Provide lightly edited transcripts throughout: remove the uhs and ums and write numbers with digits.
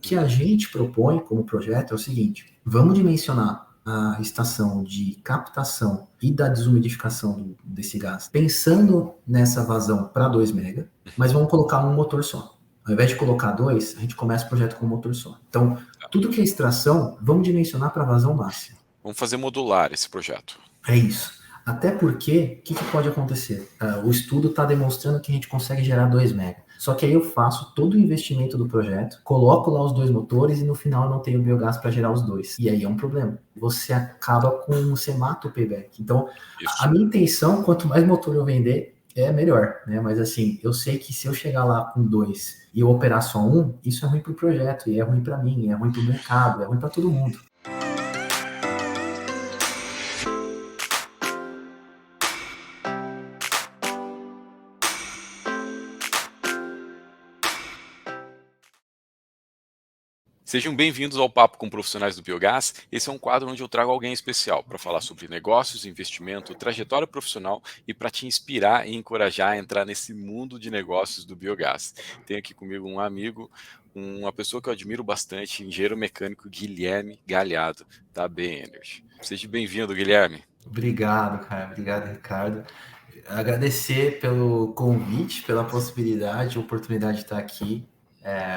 que a gente propõe como projeto é o seguinte: vamos dimensionar a estação de captação e da desumidificação desse gás, pensando nessa vazão para 2 mega, mas vamos colocar um motor só. Ao invés de colocar 2, a gente começa o projeto com um motor só. Então, tudo que é extração, vamos dimensionar para vazão máxima. Vamos fazer modular esse projeto. É isso. Até porque, o que pode acontecer? O estudo está demonstrando que a gente consegue gerar 2 mega. Só que aí eu faço todo o investimento do projeto, coloco lá os 2 motores e no final eu não tenho biogás para gerar os 2. E aí é um problema. Você você mata o payback. Então, a minha intenção, quanto mais motor eu vender, é melhor, né? Mas assim, eu sei que se eu chegar lá com 2 e eu operar só um, isso é ruim para o projeto, e é ruim para mim, é ruim para o mercado, é ruim para todo mundo. Sejam bem-vindos ao Papo com Profissionais do Biogás. Esse é um quadro onde eu trago alguém especial para falar sobre negócios, investimento, trajetória profissional e para te inspirar e encorajar a entrar nesse mundo de negócios do biogás. Tenho aqui comigo um amigo, uma pessoa que eu admiro bastante, engenheiro mecânico Guilherme Galhardo, da B-Energy. Seja bem-vindo, Guilherme. Obrigado, cara. Obrigado, Ricardo. Agradecer pelo convite, pela possibilidade, oportunidade de estar aqui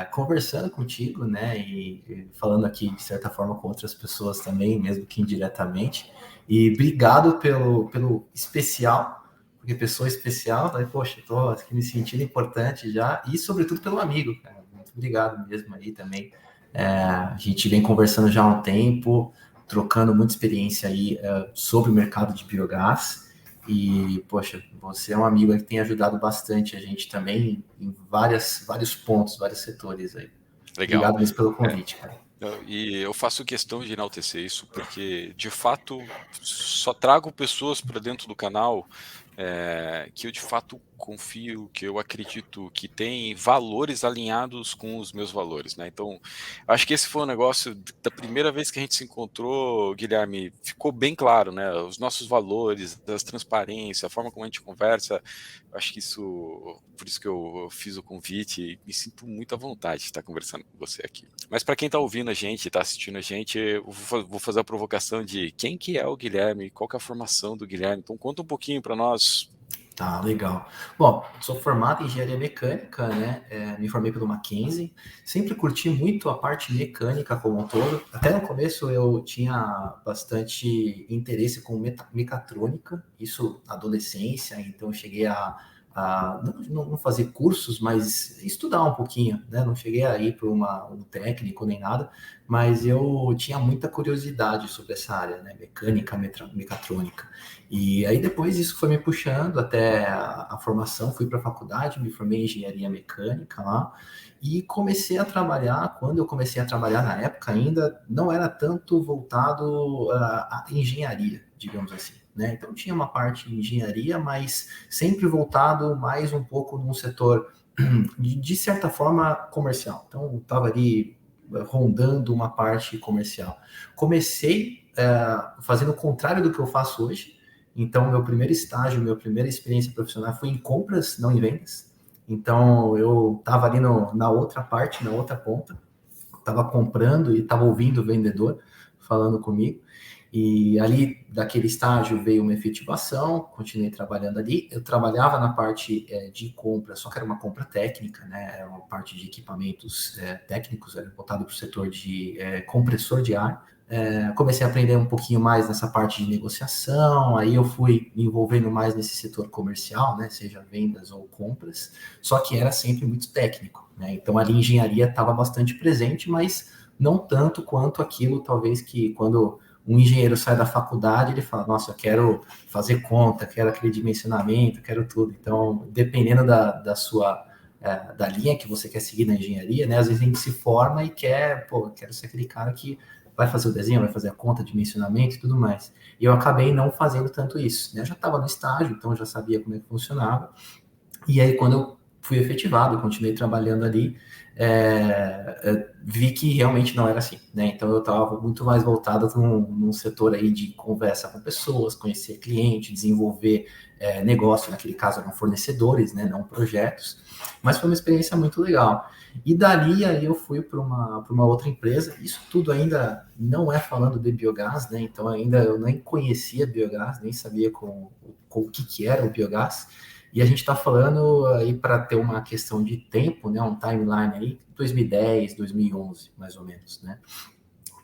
conversando contigo, né? E falando aqui, de certa forma, com outras pessoas também, mesmo que indiretamente. E obrigado pelo especial, porque pessoa especial, né? Poxa, estou aqui me sentindo importante já, e sobretudo pelo amigo, cara. Muito obrigado mesmo aí também. A gente vem conversando já há um tempo, trocando muita experiência aí sobre o mercado de biogás. E, poxa, você é um amigo que tem ajudado bastante a gente também em vários pontos, vários setores aí. Legal. Obrigado mesmo pelo convite, cara. E eu faço questão de enaltecer isso, porque, de fato, só trago pessoas para dentro do canal que eu, de fato, confio, que eu acredito que tem valores alinhados com os meus valores, né? Então, acho que esse foi um negócio, da primeira vez que a gente se encontrou, Guilherme, ficou bem claro, né? Os nossos valores, a transparência, a forma como a gente conversa, acho que isso, por isso que eu fiz o convite e me sinto muito à vontade de estar conversando com você aqui. Mas para quem está ouvindo a gente, está assistindo a gente, eu vou fazer a provocação de quem que é o Guilherme, qual que é a formação do Guilherme. Então conta um pouquinho para nós. Tá, legal. Bom, sou formado em engenharia mecânica, né? Me formei pelo Mackenzie. Sempre curti muito a parte mecânica como um todo. Até no começo eu tinha bastante interesse com mecatrônica, isso na adolescência, então eu cheguei a não fazer cursos, mas estudar um pouquinho, né? Não cheguei a ir para um técnico nem nada, mas eu tinha muita curiosidade sobre essa área, né? Mecânica, mecatrônica. E aí depois isso foi me puxando até a formação, fui para a faculdade, me formei em engenharia mecânica lá e comecei a trabalhar. Quando eu comecei a trabalhar na época ainda não era tanto voltado à engenharia, digamos assim, né? Então tinha uma parte de engenharia, mas sempre voltado mais um pouco num setor de certa forma comercial. Então estava ali rondando uma parte comercial. Comecei fazendo o contrário do que eu faço hoje. Então, meu primeiro estágio, minha primeira experiência profissional foi em compras, não em vendas. Então, eu estava ali na outra parte, na outra ponta, estava comprando e estava ouvindo o vendedor falando comigo. E ali, daquele estágio, veio uma efetivação, continuei trabalhando ali. Eu trabalhava na parte de compra, só que era uma compra técnica, né? Era uma parte de equipamentos técnicos, era voltado para o setor de compressor de ar. Comecei a aprender um pouquinho mais nessa parte de negociação, aí eu fui me envolvendo mais nesse setor comercial, né? Seja vendas ou compras, só que era sempre muito técnico, né? Então ali a engenharia estava bastante presente, mas não tanto quanto aquilo, talvez, que quando um engenheiro sai da faculdade, ele fala, nossa, eu quero fazer conta, quero aquele dimensionamento, quero tudo. Então, dependendo da sua da linha que você quer seguir na engenharia, né? Às vezes a gente se forma e quero ser aquele cara que vai fazer o desenho, vai fazer a conta, dimensionamento e tudo mais. E eu acabei não fazendo tanto isso, né? Eu já estava no estágio, então eu já sabia como é que funcionava. E aí, quando eu fui efetivado, eu continuei trabalhando ali, vi que realmente não era assim, né? Então eu estava muito mais voltado num setor aí de conversa com pessoas, conhecer cliente, desenvolver negócio, naquele caso eram fornecedores, né, não projetos, mas foi uma experiência muito legal. E dali aí eu fui para uma outra empresa, isso tudo ainda não é falando de biogás, né, então ainda eu nem conhecia biogás, nem sabia com o que era o biogás, e a gente está falando aí para ter uma questão de tempo, né, um timeline aí, 2010, 2011, mais ou menos, né.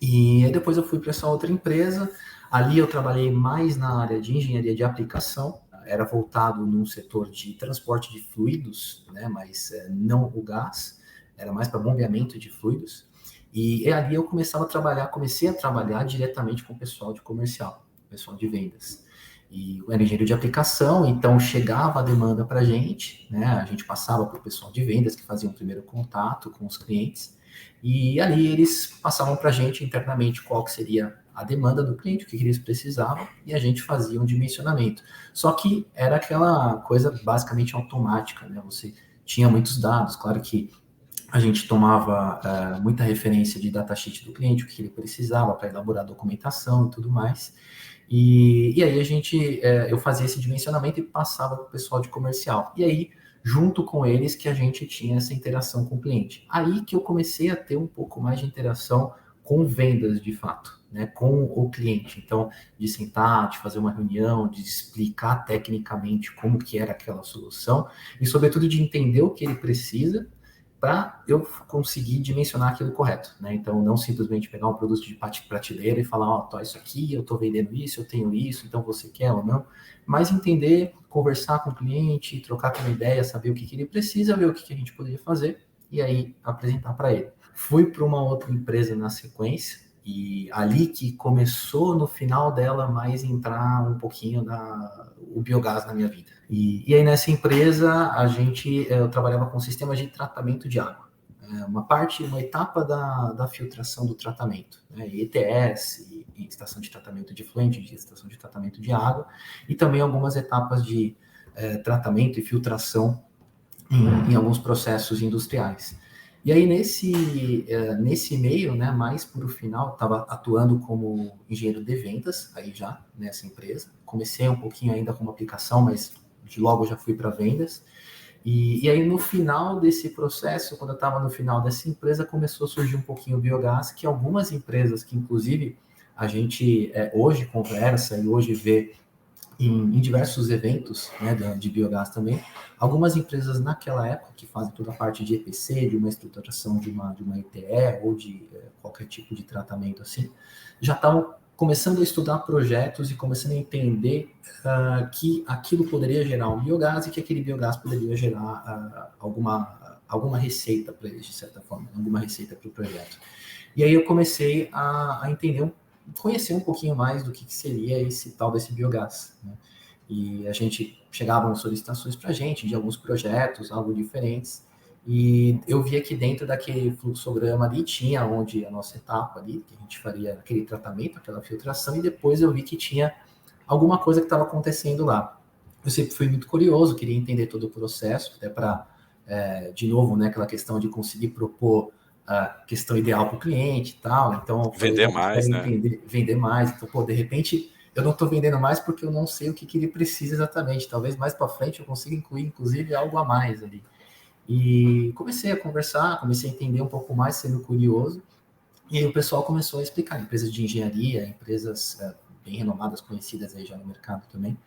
E aí depois eu fui para essa outra empresa, ali eu trabalhei mais na área de engenharia de aplicação, era voltado num setor de transporte de fluidos, né, mas não o gás, era mais para bombeamento de fluidos. E ali eu comecei a trabalhar diretamente com o pessoal de comercial, pessoal de vendas. E eu era engenheiro de aplicação, então chegava a demanda para a gente, né? A gente passava para o pessoal de vendas que fazia o primeiro contato com os clientes, e ali eles passavam para a gente internamente qual que seria a demanda do cliente, o que eles precisavam, e a gente fazia um dimensionamento. Só que era aquela coisa basicamente automática, né? Você tinha muitos dados, claro que a gente tomava muita referência de datasheet do cliente, o que ele precisava para elaborar a documentação e tudo mais. E aí eu fazia esse dimensionamento e passava para o pessoal de comercial. E aí, junto com eles, que a gente tinha essa interação com o cliente. Aí que eu comecei a ter um pouco mais de interação com vendas, de fato, né, com o cliente. Então, de sentar, de fazer uma reunião, de explicar tecnicamente como que era aquela solução e, sobretudo, de entender o que ele precisa para eu conseguir dimensionar aquilo correto, né? Então, não simplesmente pegar um produto de prateleira e falar, ó, tô isso aqui, eu tô vendendo isso, eu tenho isso, então você quer ou não, mas entender, conversar com o cliente, trocar com uma ideia, saber o que ele precisa, ver o que a gente poderia fazer e aí apresentar para ele. Fui para uma outra empresa na sequência e ali que começou no final dela mais entrar um pouquinho o biogás na minha vida. E aí nessa empresa eu trabalhava com sistemas de tratamento de água. Uma etapa da filtração do tratamento, né? ETS, estação de tratamento de efluente, estação de tratamento de água, e também algumas etapas de tratamento e filtração em alguns processos industriais. E aí, nesse meio, né, mais para o final, estava atuando como engenheiro de vendas, aí já, nessa empresa. Comecei um pouquinho ainda como aplicação, mas logo já fui para vendas. E aí, no final desse processo, quando eu estava no final dessa empresa, começou a surgir um pouquinho o biogás, que algumas empresas, que inclusive a gente hoje conversa e hoje vê em diversos eventos, né, de biogás também, algumas empresas naquela época que fazem toda a parte de EPC, de uma estruturação de uma ETE ou de qualquer tipo de tratamento assim, já estavam começando a estudar projetos e começando a entender que aquilo poderia gerar um biogás e que aquele biogás poderia gerar alguma receita para eles, de certa forma, alguma receita para o projeto. E aí eu comecei a entender conhecer um pouquinho mais do que seria esse tal desse biogás, né? E a gente chegavam solicitações para a gente de alguns projetos, algo diferentes, e eu via que dentro daquele fluxograma ali tinha onde a nossa etapa ali, que a gente faria aquele tratamento, aquela filtração, e depois eu vi que tinha alguma coisa que estava acontecendo lá. Eu sempre fui muito curioso, queria entender todo o processo, até para, de novo, né, aquela questão de conseguir propor a questão ideal para o cliente e tal. Então, eu falei, Vender bom, eu mais, quero né? entender, vender mais. Então, pô, de repente, eu não estou vendendo mais porque eu não sei o que ele precisa exatamente. Talvez mais para frente eu consiga incluir, inclusive, algo a mais ali. E comecei a conversar, comecei a entender um pouco mais, sendo curioso. E aí o pessoal começou a explicar, empresas de engenharia, empresas bem renomadas, conhecidas aí já no mercado também.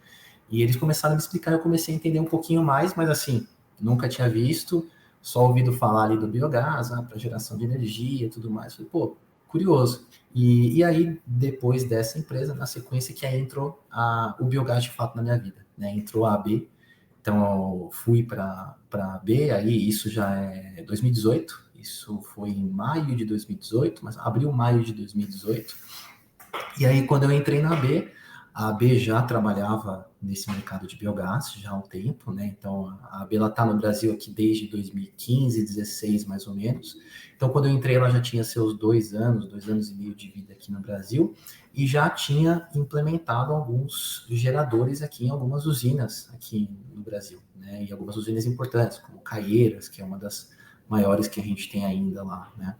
E eles começaram a me explicar, eu comecei a entender um pouquinho mais, mas assim, nunca tinha visto, só ouvido falar ali do biogás, para geração de energia e tudo mais. Falei, pô, curioso. E aí, depois dessa empresa, na sequência, que aí entrou o biogás de fato na minha vida, né? Entrou a AB, então eu fui para a AB, aí isso já é 2018, isso foi em maio de 2018, mas abril, maio de 2018. E aí, quando eu entrei na AB, a AB já trabalhava nesse mercado de biogás já há um tempo, né? Então, a AB está no Brasil aqui desde 2015, 16 mais ou menos. Então, quando eu entrei, ela já tinha seus 2 anos e meio de vida aqui no Brasil e já tinha implementado alguns geradores aqui em algumas usinas aqui no Brasil, né? E algumas usinas importantes, como Caieiras, que é uma das maiores que a gente tem ainda lá, né?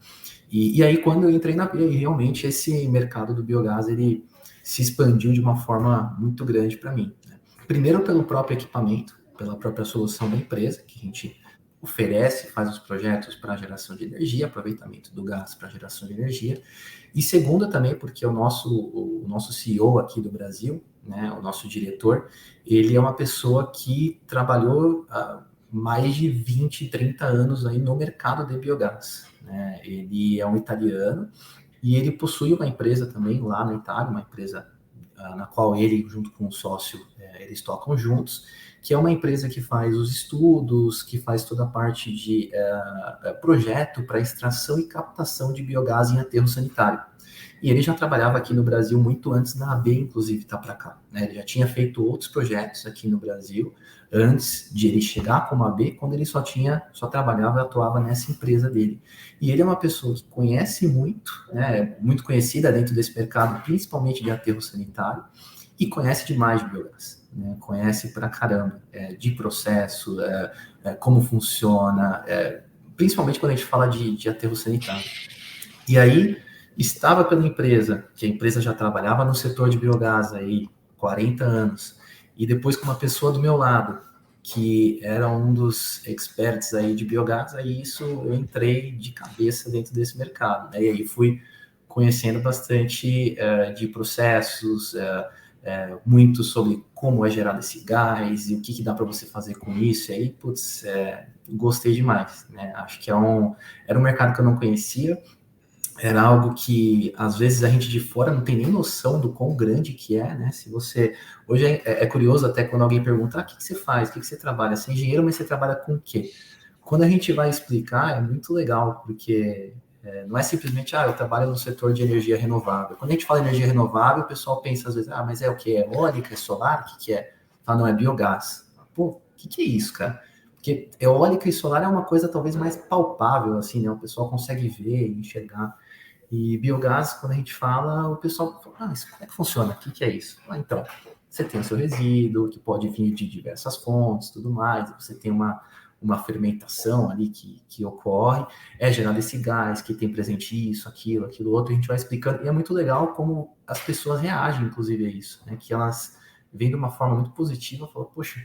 E aí, quando eu entrei na AB, realmente esse mercado do biogás, ele se expandiu de uma forma muito grande para mim, né? Primeiro pelo próprio equipamento, pela própria solução da empresa, que a gente oferece, faz os projetos para geração de energia, aproveitamento do gás para geração de energia. E segundo também porque o nosso CEO aqui do Brasil, né, o nosso diretor, ele é uma pessoa que trabalhou mais de 20, 30 anos aí no mercado de biogás, né? Ele é um italiano e ele possui uma empresa também lá na Itália, uma empresa na qual ele, junto com o sócio, eles tocam juntos, que é uma empresa que faz os estudos, que faz toda a parte de projeto para extração e captação de biogás em aterro sanitário. E ele já trabalhava aqui no Brasil muito antes da AB, inclusive, estar para cá, né? Ele já tinha feito outros projetos aqui no Brasil, antes de ele chegar como AB, quando ele só trabalhava e atuava nessa empresa dele. E ele é uma pessoa que conhece muito, né? Muito conhecida dentro desse mercado, principalmente de aterro sanitário, e conhece demais de biogás, né? Conhece pra caramba de processo, como funciona, principalmente quando a gente fala de aterro sanitário. E aí, estava pela empresa, que a empresa já trabalhava no setor de biogás aí 40 anos, e depois com uma pessoa do meu lado, que era um dos experts aí de biogás, aí isso eu entrei de cabeça dentro desse mercado, né? E aí fui conhecendo bastante de processos, muito sobre como é gerado esse gás e o que dá para você fazer com isso. E aí, putz, gostei demais, né? Acho que era um mercado que eu não conhecia, era algo que às vezes a gente de fora não tem nem noção do quão grande que é, né? Se você hoje é curioso até quando alguém pergunta, o que você faz, o que você trabalha? Você é engenheiro, mas você trabalha com o quê? Quando a gente vai explicar é muito legal, porque não é simplesmente, eu trabalho no setor de energia renovável. Quando a gente fala em energia renovável, o pessoal pensa às vezes, mas é o que? É eólica, é solar? O que é? Fala, não, é biogás. Pô, o que é isso, cara? Porque eólica e solar é uma coisa talvez mais palpável, assim, né? O pessoal consegue ver, enxergar. E biogás, quando a gente fala, o pessoal fala, mas como é que funciona? O que é isso? Então, você tem o seu resíduo, que pode vir de diversas fontes, tudo mais, você tem uma fermentação ali que ocorre, é gerado esse gás, que tem presente isso, aquilo outro, a gente vai explicando, e é muito legal como as pessoas reagem, inclusive, a isso, né? Que elas vêm de uma forma muito positiva, falam, poxa,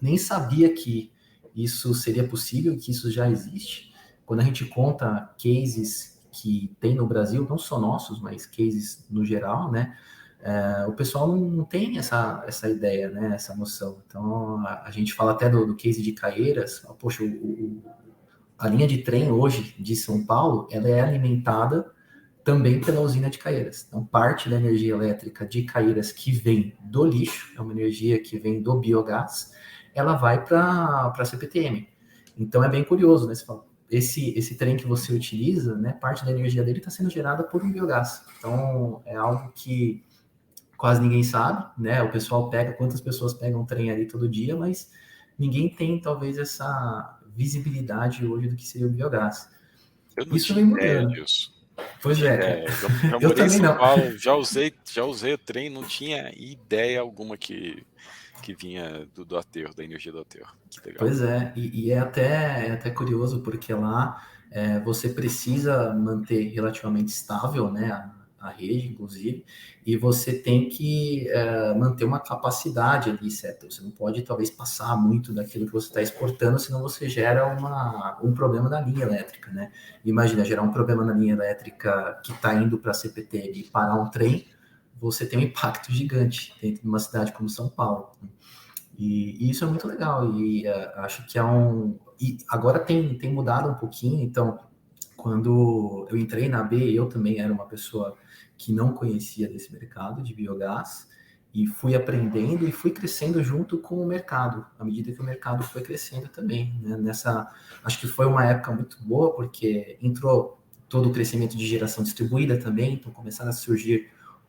nem sabia que isso seria possível, que isso já existe. Quando a gente conta cases que tem no Brasil, não só nossos, mas cases no geral, né? O pessoal não tem essa ideia, né? Essa noção. Então, a gente fala até do case de Caieiras. Poxa, a linha de trem hoje de São Paulo, ela é alimentada também pela usina de Caieiras. Então, parte da energia elétrica de Caieiras que vem do lixo, é uma energia que vem do biogás, ela vai para a CPTM. Então, é bem curioso, né? Você fala, esse trem que você utiliza, né, parte da energia dele está sendo gerada por um biogás. Então, é algo que quase ninguém sabe, né? O pessoal pega, quantas pessoas pegam um trem ali todo dia, mas ninguém tem, talvez, essa visibilidade hoje do que seria o biogás. Eu não Isso tinha vem ideia mudando. disso. Não Pois tinha é, cara. ideia. Já Eu morei em também São não. Paulo, já usei o trem, não tinha ideia alguma que vinha do aterro, da energia do aterro. Que legal. Pois é, e é até curioso, porque lá você precisa manter relativamente estável, né, a rede, inclusive, e você tem que manter uma capacidade ali, certo? Você não pode, talvez, passar muito daquilo que você está exportando, senão você gera um problema na linha elétrica, né? Imagina, gerar um problema na linha elétrica que está indo para a CPT e parar um trem, você tem um impacto gigante dentro de uma cidade como São Paulo. E isso é muito legal, e acho que E agora tem mudado um pouquinho, então, quando eu entrei na B, eu também era uma pessoa que não conhecia desse mercado de biogás, e fui aprendendo e fui crescendo junto com o mercado, à medida que o mercado foi crescendo também, né? Acho que foi uma época muito boa, porque entrou todo o crescimento de geração distribuída também, então começaram a surgir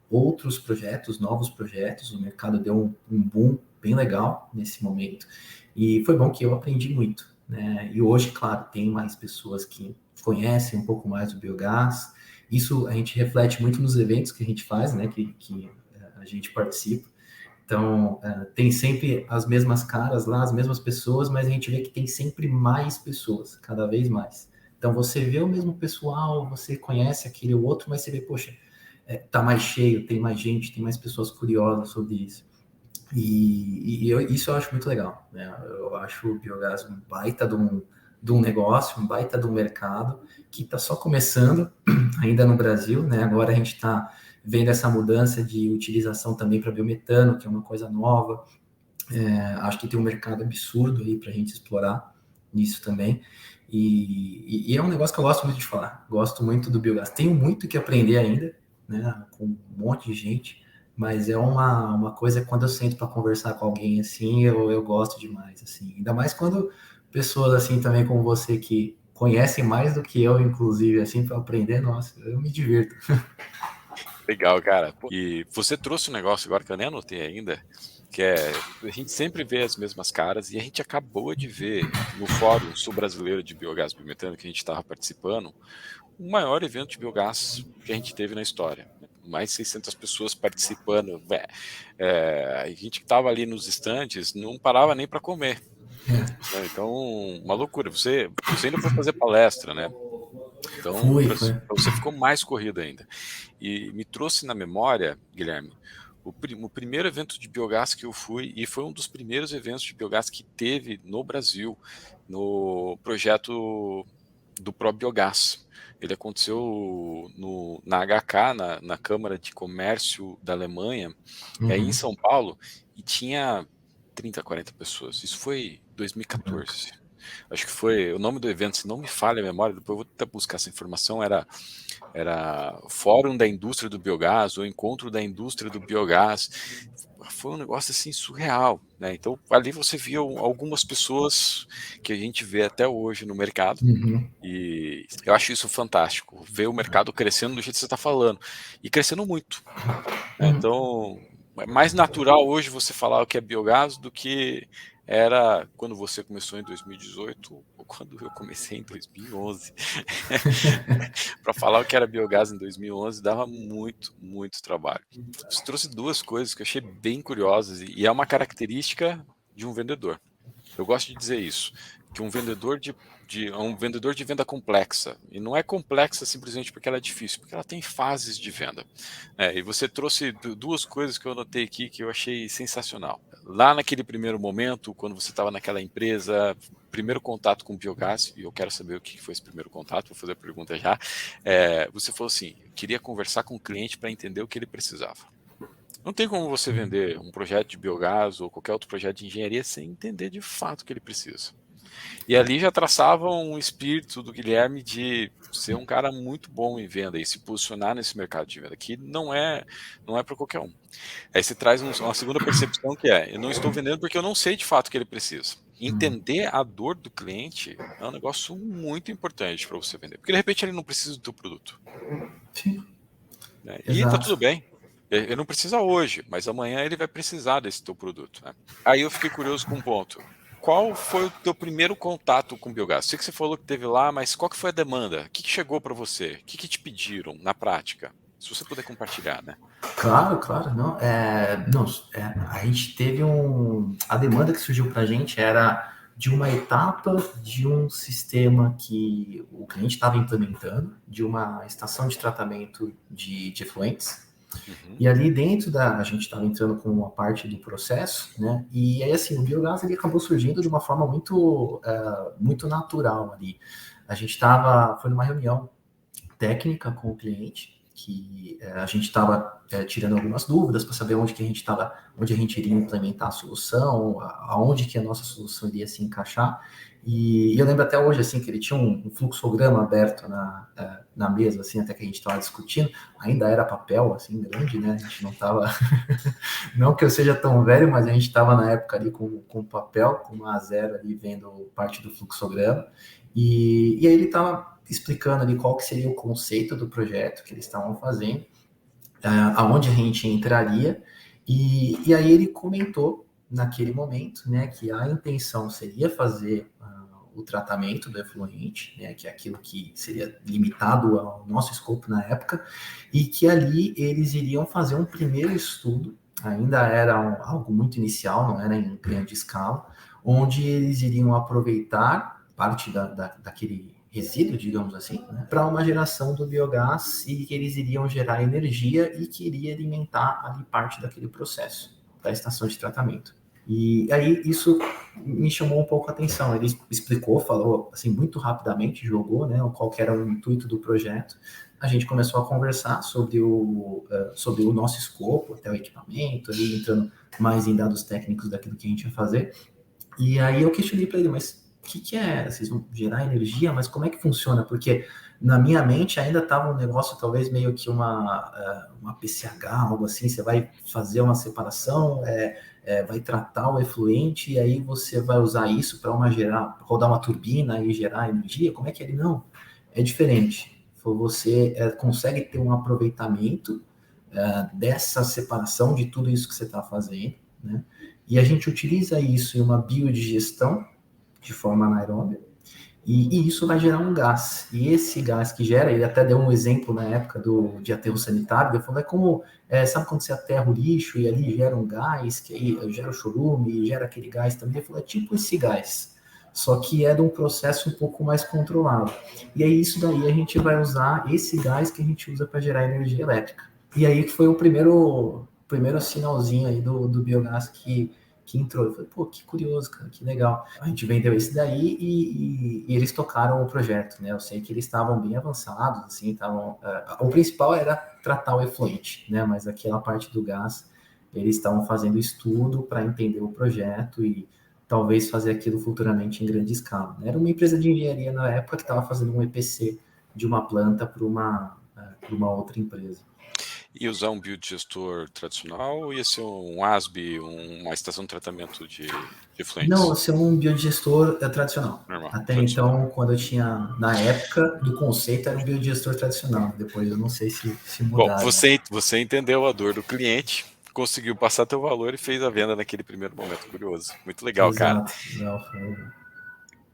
outros projetos, novos projetos, o mercado deu um boom bem legal nesse momento. E foi bom que eu aprendi muito, né? E hoje, claro, tem mais pessoas que conhecem um pouco mais do biogás. Isso a gente reflete muito nos eventos que a gente faz, né? Que a gente participa. Então, tem sempre as mesmas caras lá, as mesmas pessoas, mas a gente vê que tem sempre mais pessoas, cada vez mais. Então, você vê o mesmo pessoal, você conhece aquele ou outro, mas você vê, poxa, tá mais cheio, tem mais gente, tem mais pessoas curiosas sobre isso. Isso eu acho muito legal, né? Eu acho o biogás um baita de um negócio, um baita de um mercado que está só começando ainda no Brasil, né? Agora a gente está vendo essa mudança de utilização também para biometano, que é uma coisa nova. Acho que tem um mercado absurdo aí para a gente explorar nisso também. É um negócio que eu gosto muito de falar. Gosto muito do biogás. Tenho muito que aprender ainda, né? Com um monte de gente, mas é uma coisa que quando eu sento para conversar com alguém assim, eu gosto demais, assim. Ainda mais quando pessoas assim também como você que conhecem mais do que eu, inclusive, assim, para aprender, nossa, eu me divirto. Legal, cara. E você trouxe um negócio agora que eu nem anotei ainda, que é, a gente sempre vê as mesmas caras e a gente acabou de ver no Fórum Sul Brasileiro de Biogás e Biometano que a gente estava participando, o maior evento de biogás que a gente teve na história. Mais de 600 pessoas participando. A gente que estava ali nos estantes não parava nem para comer. Né? Então, uma loucura. Você ainda foi fazer palestra, né? Então, Fui, para foi. você ficou mais corrido ainda. E me trouxe na memória, Guilherme, o primeiro evento de biogás que eu fui, e foi um dos primeiros eventos de biogás que teve no Brasil, no projeto do ProBiogás. Ele aconteceu na HK, na Câmara de Comércio da Alemanha, aí em Uhum. São Paulo, e tinha 30, 40 pessoas. Isso foi 2014. Acho que foi o nome do evento, se não me falha a memória, depois eu vou tentar buscar essa informação, era Fórum da Indústria do Biogás, ou Encontro da Indústria do Biogás. Foi um negócio assim surreal, né? Então ali você via algumas pessoas que a gente vê até hoje no mercado. Uhum. E eu acho isso fantástico, ver o mercado crescendo do jeito que você está falando, e crescendo muito, né? Uhum. Então, é mais natural hoje você falar o que é biogás do que era quando você começou em 2018 ou quando eu comecei em 2011. Para falar o que era biogás em 2011 dava muito, muito trabalho. Você trouxe duas coisas que eu achei bem curiosas e é uma característica de um vendedor. Eu gosto de dizer isso, que um vendedor de venda complexa, e não é complexa simplesmente porque ela é difícil, porque ela tem fases de venda. E você trouxe duas coisas que eu anotei aqui que eu achei sensacional. Lá naquele primeiro momento, quando você estava naquela empresa, primeiro contato com o biogás, e eu quero saber o que foi esse primeiro contato, vou fazer a pergunta já, você falou assim, eu queria conversar com o cliente para entender o que ele precisava. Não tem como você vender um projeto de biogás ou qualquer outro projeto de engenharia sem entender de fato o que ele precisa. E ali já traçava um espírito do Guilherme de ser um cara muito bom em venda e se posicionar nesse mercado de venda, que não é para qualquer um. Aí você traz uma segunda percepção que é, eu não estou vendendo porque eu não sei de fato o que ele precisa. Entender a dor do cliente é um negócio muito importante para você vender, porque de repente ele não precisa do teu produto. Sim, Né? E tá exato. tudo bem. Ele não precisa hoje, mas amanhã ele vai precisar desse teu produto. Né? Aí eu fiquei curioso com um ponto. Qual foi o teu primeiro contato com o biogás? Sei que você falou que teve lá, mas qual que foi a demanda? O que chegou para você? O que te pediram na prática? Se você puder compartilhar, né? Claro, claro, não. Não, a gente teve a demanda que surgiu para a gente era de uma etapa de um sistema que o cliente estava implementando, de uma estação de tratamento de efluentes. Uhum. E ali dentro a gente estava entrando com uma parte do processo, né? E aí assim, o biogás ele acabou surgindo de uma forma muito natural ali. Foi numa reunião técnica com o cliente, que a gente estava tirando algumas dúvidas para saber onde a gente iria implementar a solução, aonde que a nossa solução iria se encaixar. E eu lembro até hoje assim que ele tinha um fluxograma aberto na mesa, assim, até que a gente estava discutindo. Ainda era papel, assim, grande, né? A gente não estava não que eu seja tão velho, mas a gente estava na época ali com papel, com uma a zero ali vendo parte do fluxograma. E aí ele estava explicando ali qual que seria o conceito do projeto que eles estavam fazendo, aonde a gente entraria, e aí ele comentou naquele momento, né, que a intenção seria fazer o tratamento do efluente, né, que é aquilo que seria limitado ao nosso escopo na época, e que ali eles iriam fazer um primeiro estudo, ainda era algo muito inicial, não era em grande escala, onde eles iriam aproveitar parte daquele resíduo, digamos assim, né, para uma geração do biogás e que eles iriam gerar energia e que iria alimentar ali parte daquele processo. da estação de tratamento. E aí isso me chamou um pouco a atenção. Ele explicou, falou assim muito rapidamente, jogou, né, qual que era o intuito do projeto. A gente começou a conversar sobre o nosso escopo, até o equipamento, ali entrando mais em dados técnicos daquilo que a gente ia fazer. E aí eu questionei para ele, mas o que é? Vocês vão gerar energia, mas como é que funciona? Porque na minha mente ainda estava um negócio talvez meio que uma PCH, algo assim, você vai fazer uma separação, vai tratar o efluente e aí você vai usar isso para rodar uma turbina e gerar energia? Como é que ele não? É diferente. Você consegue ter um aproveitamento dessa separação de tudo isso que você está fazendo, né? E a gente utiliza isso em uma biodigestão de forma anaeróbia, e isso vai gerar um gás. E esse gás que gera, ele até deu um exemplo na época de aterro sanitário, ele falou, sabe quando você aterra o lixo e ali gera um gás, que aí gera o chorume, e gera aquele gás também? Ele falou, é tipo esse gás, só que é de um processo um pouco mais controlado. E aí isso daí a gente vai usar esse gás que a gente usa para gerar energia elétrica. E aí foi o primeiro sinalzinho aí do biogás que entrou. Eu falei, pô, que curioso, cara, que legal. A gente vendeu esse daí e eles tocaram o projeto, né? Eu sei que eles estavam bem avançados, assim, o principal era tratar o efluente, né? Mas aquela parte do gás, eles estavam fazendo estudo para entender o projeto e talvez fazer aquilo futuramente em grande escala, né? Era uma empresa de engenharia na época que estava fazendo um EPC de uma planta para uma outra empresa. E usar um biodigestor tradicional ou ia ser um ASB, uma estação de tratamento de efluentes? Não, ser um biodigestor tradicional. Normal, Até tradicional. então, quando eu tinha, na época do conceito, era um biodigestor tradicional. Depois eu não sei se Bom, mudaram. você entendeu a dor do cliente, conseguiu passar teu valor e fez a venda naquele primeiro momento. Curioso. Muito legal, cara. Exato. Não,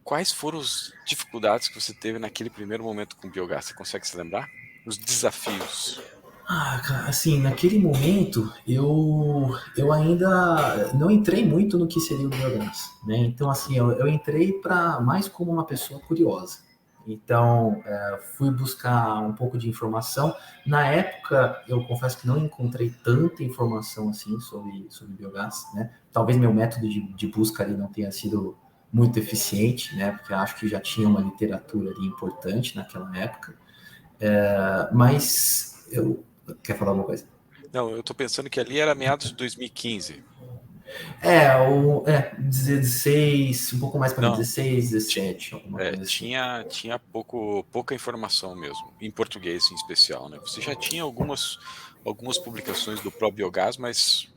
Quais foram as dificuldades que você teve naquele primeiro momento com o biogás? Você consegue se lembrar? Os desafios. Cara, assim, naquele momento eu ainda não entrei muito no que seria o biogás, né? Então, assim, eu entrei para mais como uma pessoa curiosa. Então, fui buscar um pouco de informação. Na época, eu confesso que não encontrei tanta informação assim sobre biogás, né? Talvez meu método de busca ali não tenha sido muito eficiente, né? Porque acho que já tinha uma literatura ali importante naquela época. Mas eu quer falar alguma coisa? Não, eu tô pensando que ali era meados de 2015. 16, um pouco mais para Não, 16, 17, alguma coisa assim. tinha pouca informação mesmo, em português em especial, né? Você já tinha algumas publicações do ProBiogás, mas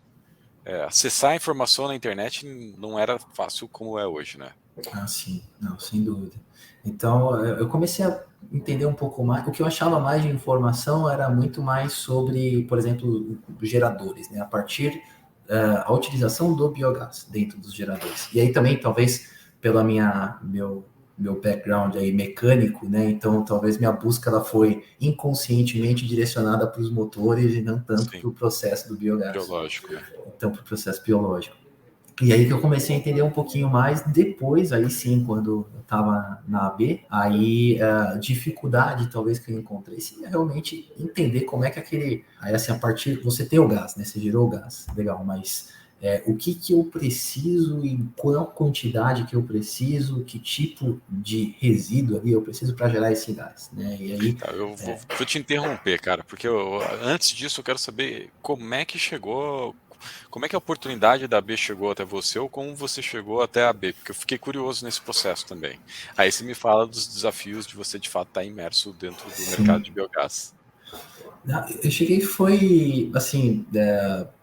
acessar a informação na internet não era fácil como é hoje, né? Ah, sim, não, sem dúvida. Então, eu comecei a entender um pouco mais. O que eu achava mais de informação era muito mais sobre, por exemplo, geradores, né? A partir a utilização do biogás dentro dos geradores. E aí também, talvez, pela meu background aí mecânico, né? Então, talvez minha busca ela foi inconscientemente direcionada para os motores e não tanto Sim, para o processo do biogás. biológico, né? Então, para o processo biológico. E aí que eu comecei a entender um pouquinho mais depois, aí sim, quando eu estava na AB, aí a dificuldade talvez que eu encontrei seria realmente entender como é que aí assim, a partir, você tem o gás, né, você gerou o gás, legal, mas o que eu preciso e qual quantidade que eu preciso, que tipo de resíduo ali eu preciso para gerar esse gás, né, e aí... Tá, eu vou te interromper, cara, porque antes disso eu quero saber como é que chegou, como é que a oportunidade da AB chegou até você ou como você chegou até a AB, porque eu fiquei curioso nesse processo também. Aí você me fala dos desafios de você de fato estar imerso dentro do mercado Sim. de biogás. Eu cheguei, foi assim,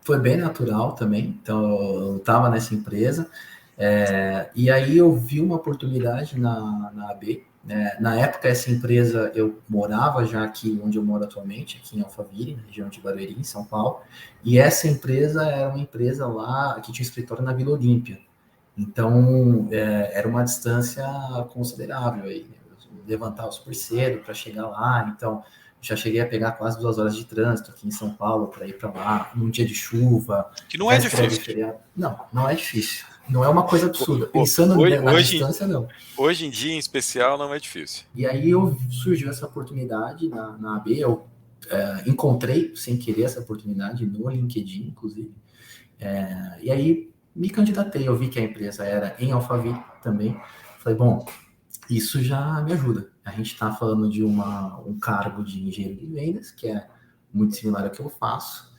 foi bem natural também. Então, eu estava nessa empresa, e aí eu vi uma oportunidade na AB. Né? Na época, essa empresa, eu morava já aqui onde eu moro atualmente, aqui em Alphaville, na região de Barueri, em São Paulo, e essa empresa era uma empresa lá que tinha escritório na Vila Olímpia. Então, era uma distância considerável aí. Eu levantava super cedo para chegar lá, então já cheguei a pegar quase 2 horas de trânsito aqui em São Paulo para ir para lá, num dia de chuva, Que não é véspera de difícil. feriado. Não, não é difícil. Não é uma coisa absurda. Ho- Pensando Hoje, na hoje, distância, não. hoje em dia, em especial, não é difícil. E aí surgiu essa oportunidade na AB, eu encontrei sem querer essa oportunidade no LinkedIn, inclusive. E aí me candidatei, eu vi que a empresa era em Alphaville também. Falei, bom, isso já me ajuda. A gente está falando de um cargo de engenheiro de vendas, que é muito similar ao que eu faço.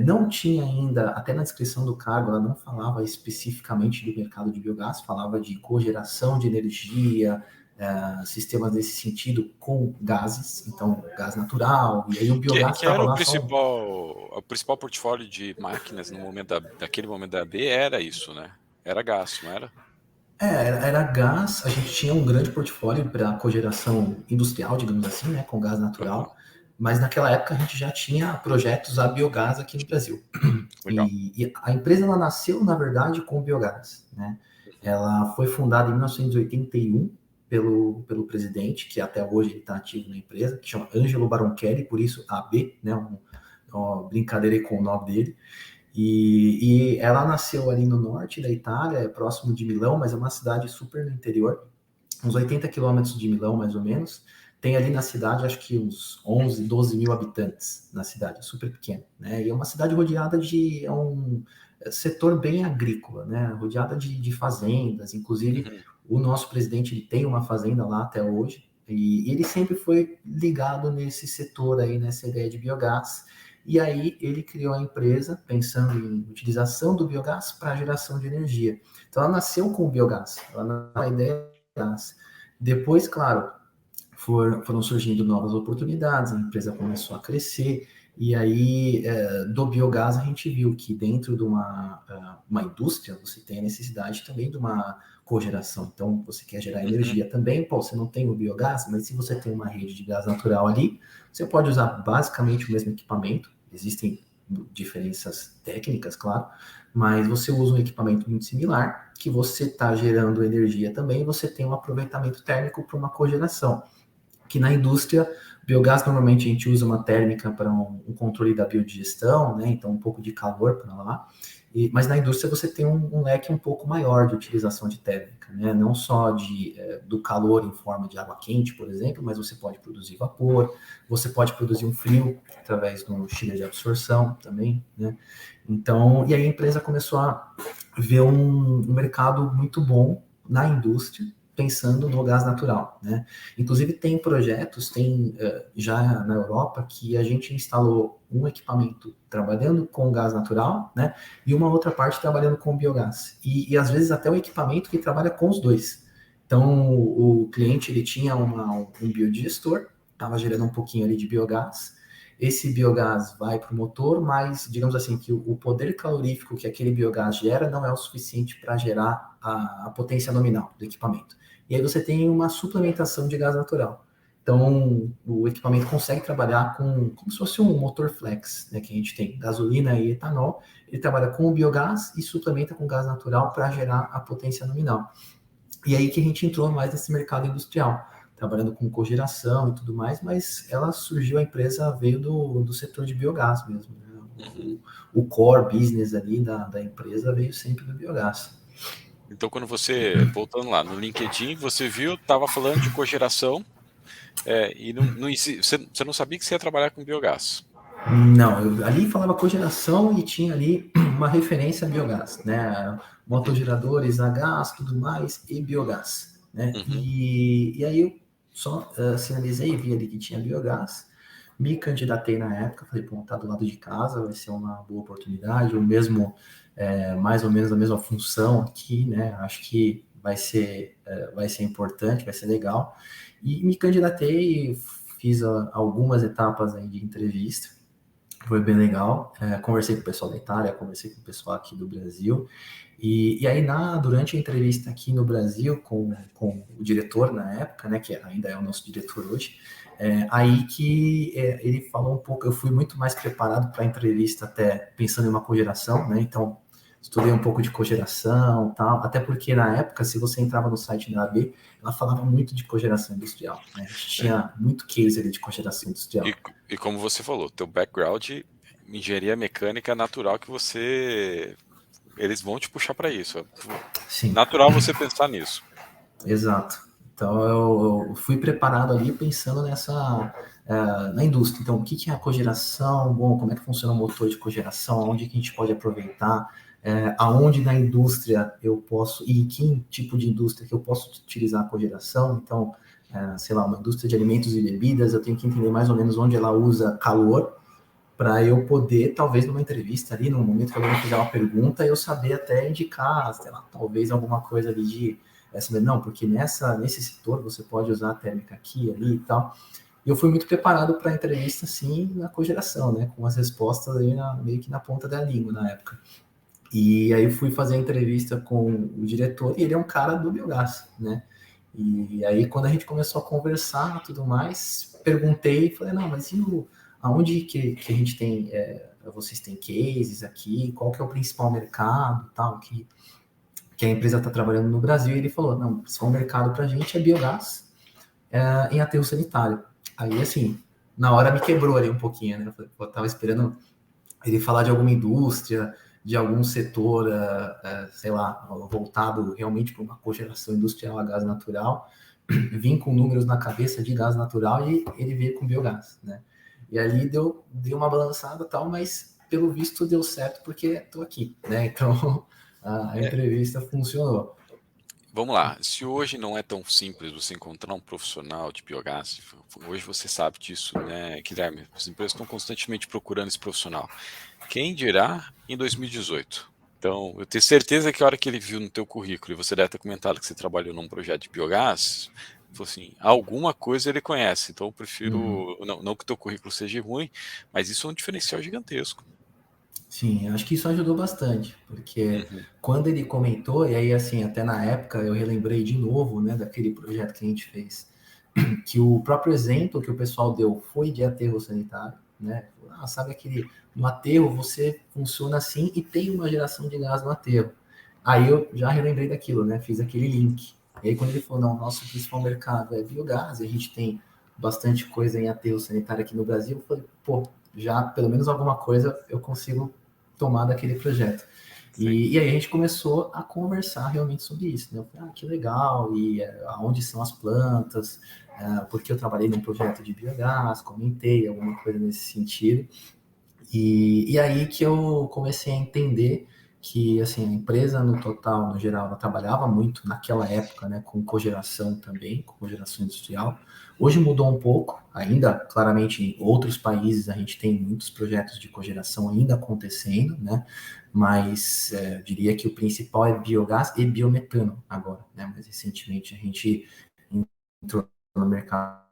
Não tinha ainda, até na descrição do cargo, ela não falava especificamente do mercado de biogás, falava de cogeração de energia, sistemas nesse sentido com gases, então gás natural, e aí o biogás Que estava era lá só. o principal portfólio de máquinas no momento daquele momento da AB era isso, né? Era gás, não era? Era gás, a gente tinha um grande portfólio para cogeração industrial, digamos assim, né, com gás Uhum. natural, mas naquela época a gente já tinha projetos a biogás aqui no Brasil. Legal. E a empresa ela nasceu, na verdade, com biogás, né? Uhum. Ela foi fundada em 1981 pelo presidente, que até hoje ele está ativo na empresa, que chama Ângelo Baroncelli, por isso AB, né? Uma brincadeira aí com o nome dele. E ela nasceu ali no norte da Itália, próximo de Milão, mas é uma cidade super no interior, uns 80 quilômetros de Milão, mais ou menos. Tem ali na cidade, acho que uns 11, 12 mil habitantes na cidade, super pequena, né? E é uma cidade rodeada de um setor bem agrícola, né? Rodeada de fazendas, inclusive Uhum. o nosso presidente ele tem uma fazenda lá até hoje, e ele sempre foi ligado nesse setor aí, nessa ideia de biogás. E aí ele criou a empresa pensando em utilização do biogás para geração de energia. Então ela nasceu com o biogás, ela nasceu com a ideia do biogás. Depois, claro, foram surgindo novas oportunidades, a empresa começou a crescer, e aí do biogás a gente viu que dentro de uma indústria você tem a necessidade também de uma cogeração. Então, você quer gerar Uhum. energia também, pô, você não tem o biogás, mas se você tem uma rede de gás natural ali, você pode usar basicamente o mesmo equipamento, existem diferenças técnicas, claro, mas você usa um equipamento muito similar, que você está gerando energia também, você tem um aproveitamento térmico para uma cogeração que na indústria, biogás normalmente a gente usa uma térmica para um controle da biodigestão, né? Então um pouco de calor para lá. Mas na indústria você tem um leque um pouco maior de utilização de térmica, né? Não só do calor em forma de água quente, por exemplo, mas você pode produzir vapor, você pode produzir um frio através de um chiller de absorção também, né? Então, e aí a empresa começou a ver um mercado muito bom na indústria, pensando no gás natural, né? Inclusive tem projetos, tem já na Europa que a gente instalou um equipamento trabalhando com gás natural, né? E uma outra parte trabalhando com biogás. E às vezes até o equipamento que trabalha com os dois. Então o cliente ele tinha um biodigestor, estava gerando um pouquinho ali de biogás. Esse biogás vai para o motor, mas digamos assim que o poder calorífico que aquele biogás gera não é o suficiente para gerar a potência nominal do equipamento. E aí você tem uma suplementação de gás natural. Então, o equipamento consegue trabalhar como se fosse um motor flex, né, que a gente tem gasolina e etanol. Ele trabalha com o biogás e suplementa com gás natural para gerar a potência nominal. E aí que a gente entrou mais nesse mercado industrial, trabalhando com cogeração e tudo mais, mas ela surgiu, a empresa veio do setor de biogás mesmo. Né? Uhum. O core business ali da empresa veio sempre do biogás. Então, quando você, voltando lá, no LinkedIn, você viu, estava falando de cogeração, e você não sabia que você ia trabalhar com biogás. Não, ali falava cogeração e tinha ali uma referência a biogás, né? Uhum. Motogeradores a gás, tudo mais, e biogás, né? Uhum. E aí eu só sinalizei, vi ali que tinha biogás, me candidatei na época, falei, pô, tá do lado de casa, vai ser uma boa oportunidade, o mesmo, mais ou menos a mesma função aqui, né? Acho que vai ser importante, vai ser legal. E me candidatei, fiz algumas etapas aí de entrevista, foi bem legal. Conversei com o pessoal da Itália, conversei com o pessoal aqui do Brasil. E aí, durante a entrevista aqui no Brasil, com o diretor na época, né, que ainda é o nosso diretor hoje, aí que ele falou um pouco. Eu fui muito mais preparado para a entrevista, até pensando em uma cogeração, né? Então, estudei um pouco de cogeração, tal, até porque na época, se você entrava no site da AB, ela falava muito de cogeração industrial, né? A gente É. tinha muito case ali de cogeração E, industrial. e como você falou, teu background, engenharia mecânica natural que eles vão te puxar para isso. Sim. Natural você pensar nisso. Exato. Então eu fui preparado ali pensando na indústria. Então, o que é a cogeração? Bom, como é que funciona o motor de cogeração? Onde que a gente pode aproveitar? Aonde na indústria eu posso, e que tipo de indústria que eu posso utilizar a cogeração? Então, sei lá, uma indústria de alimentos e bebidas, eu tenho que entender mais ou menos onde ela usa calor, para eu poder, talvez numa entrevista ali, no momento que alguém fizer uma pergunta, eu saber até indicar, sei lá, talvez alguma coisa ali de, não, porque nesse setor você pode usar a térmica aqui, ali e tal. E eu fui muito preparado para a entrevista, assim, na cogeração, né, com as respostas aí meio que na ponta da língua na época. E aí eu fui fazer a entrevista com o diretor, e ele é um cara do biogás, né? E aí quando a gente começou a conversar tudo mais, perguntei, falei, não, mas aonde que a gente tem, vocês têm cases aqui, qual que é o principal mercado, tal, que a empresa está trabalhando no Brasil? E ele falou, não, o principal mercado para a gente é biogás em aterro sanitário. Aí, assim, na hora me quebrou ali um pouquinho, né? Eu tava esperando ele falar de alguma indústria, de algum setor, sei lá, voltado realmente para uma cogeração industrial a gás natural, vim com números na cabeça de gás natural e ele veio com biogás, né? E ali deu uma balançada e tal, mas pelo visto deu certo porque estou aqui, né? Então a entrevista funcionou. Vamos lá, se hoje não é tão simples você encontrar um profissional de biogás, hoje você sabe disso, né, Guilherme? As empresas estão constantemente procurando esse profissional. Quem dirá em 2018? Então, eu tenho certeza que a hora que ele viu no teu currículo, e você deve ter comentado que você trabalhou num projeto de biogás, falou assim, alguma coisa ele conhece, então eu prefiro, não que o teu currículo seja ruim, mas isso é um diferencial gigantesco. Sim, acho que isso ajudou bastante, porque quando ele comentou, e aí assim, até na época eu relembrei de novo, né, daquele projeto que a gente fez, que o próprio exemplo que o pessoal deu foi de aterro sanitário, né? Sabe no aterro você funciona assim e tem uma geração de gás no aterro. Aí eu já relembrei daquilo, né? Fiz aquele link. E aí quando ele falou, não, nosso principal mercado é biogás, e a gente tem bastante coisa em aterro sanitário aqui no Brasil, eu falei, pô, já pelo menos alguma coisa eu consigo tomar daquele projeto. E aí a gente começou a conversar realmente sobre isso, né? Eu falei, que legal, e aonde são as plantas, porque eu trabalhei num projeto de biogás, comentei alguma coisa nesse sentido. E aí que eu comecei a entender que, assim, a empresa no total, no geral, ela trabalhava muito naquela época, né, com cogeração também, com cogeração industrial. Hoje mudou um pouco, ainda, claramente, em outros países a gente tem muitos projetos de cogeração ainda acontecendo, né, mas eu diria que o principal é biogás e biometano agora, né, mas recentemente a gente entrou no mercado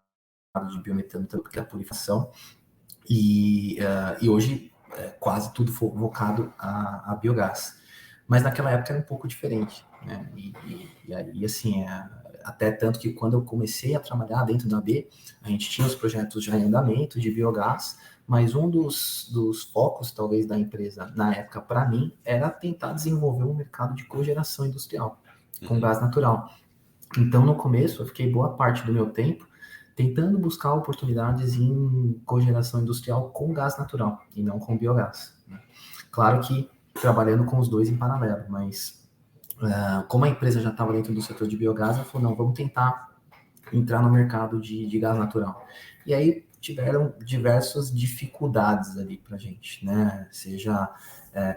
de biometano também, porque é a purificação, e hoje quase tudo focado a biogás. Mas naquela época era um pouco diferente, né? E aí, assim, até tanto que quando eu comecei a trabalhar dentro da B, a gente tinha os projetos já em andamento de biogás, mas um dos focos, talvez, da empresa na época, para mim, era tentar desenvolver um mercado de cogeração industrial com gás natural. Então, no começo, eu fiquei boa parte do meu tempo tentando buscar oportunidades em cogeração industrial com gás natural e não com biogás, né? Claro que trabalhando com os dois em paralelo, mas como a empresa já estava dentro do setor de biogás, ela falou, não, vamos tentar entrar no mercado de gás natural. E aí tiveram diversas dificuldades ali para a gente, né? Seja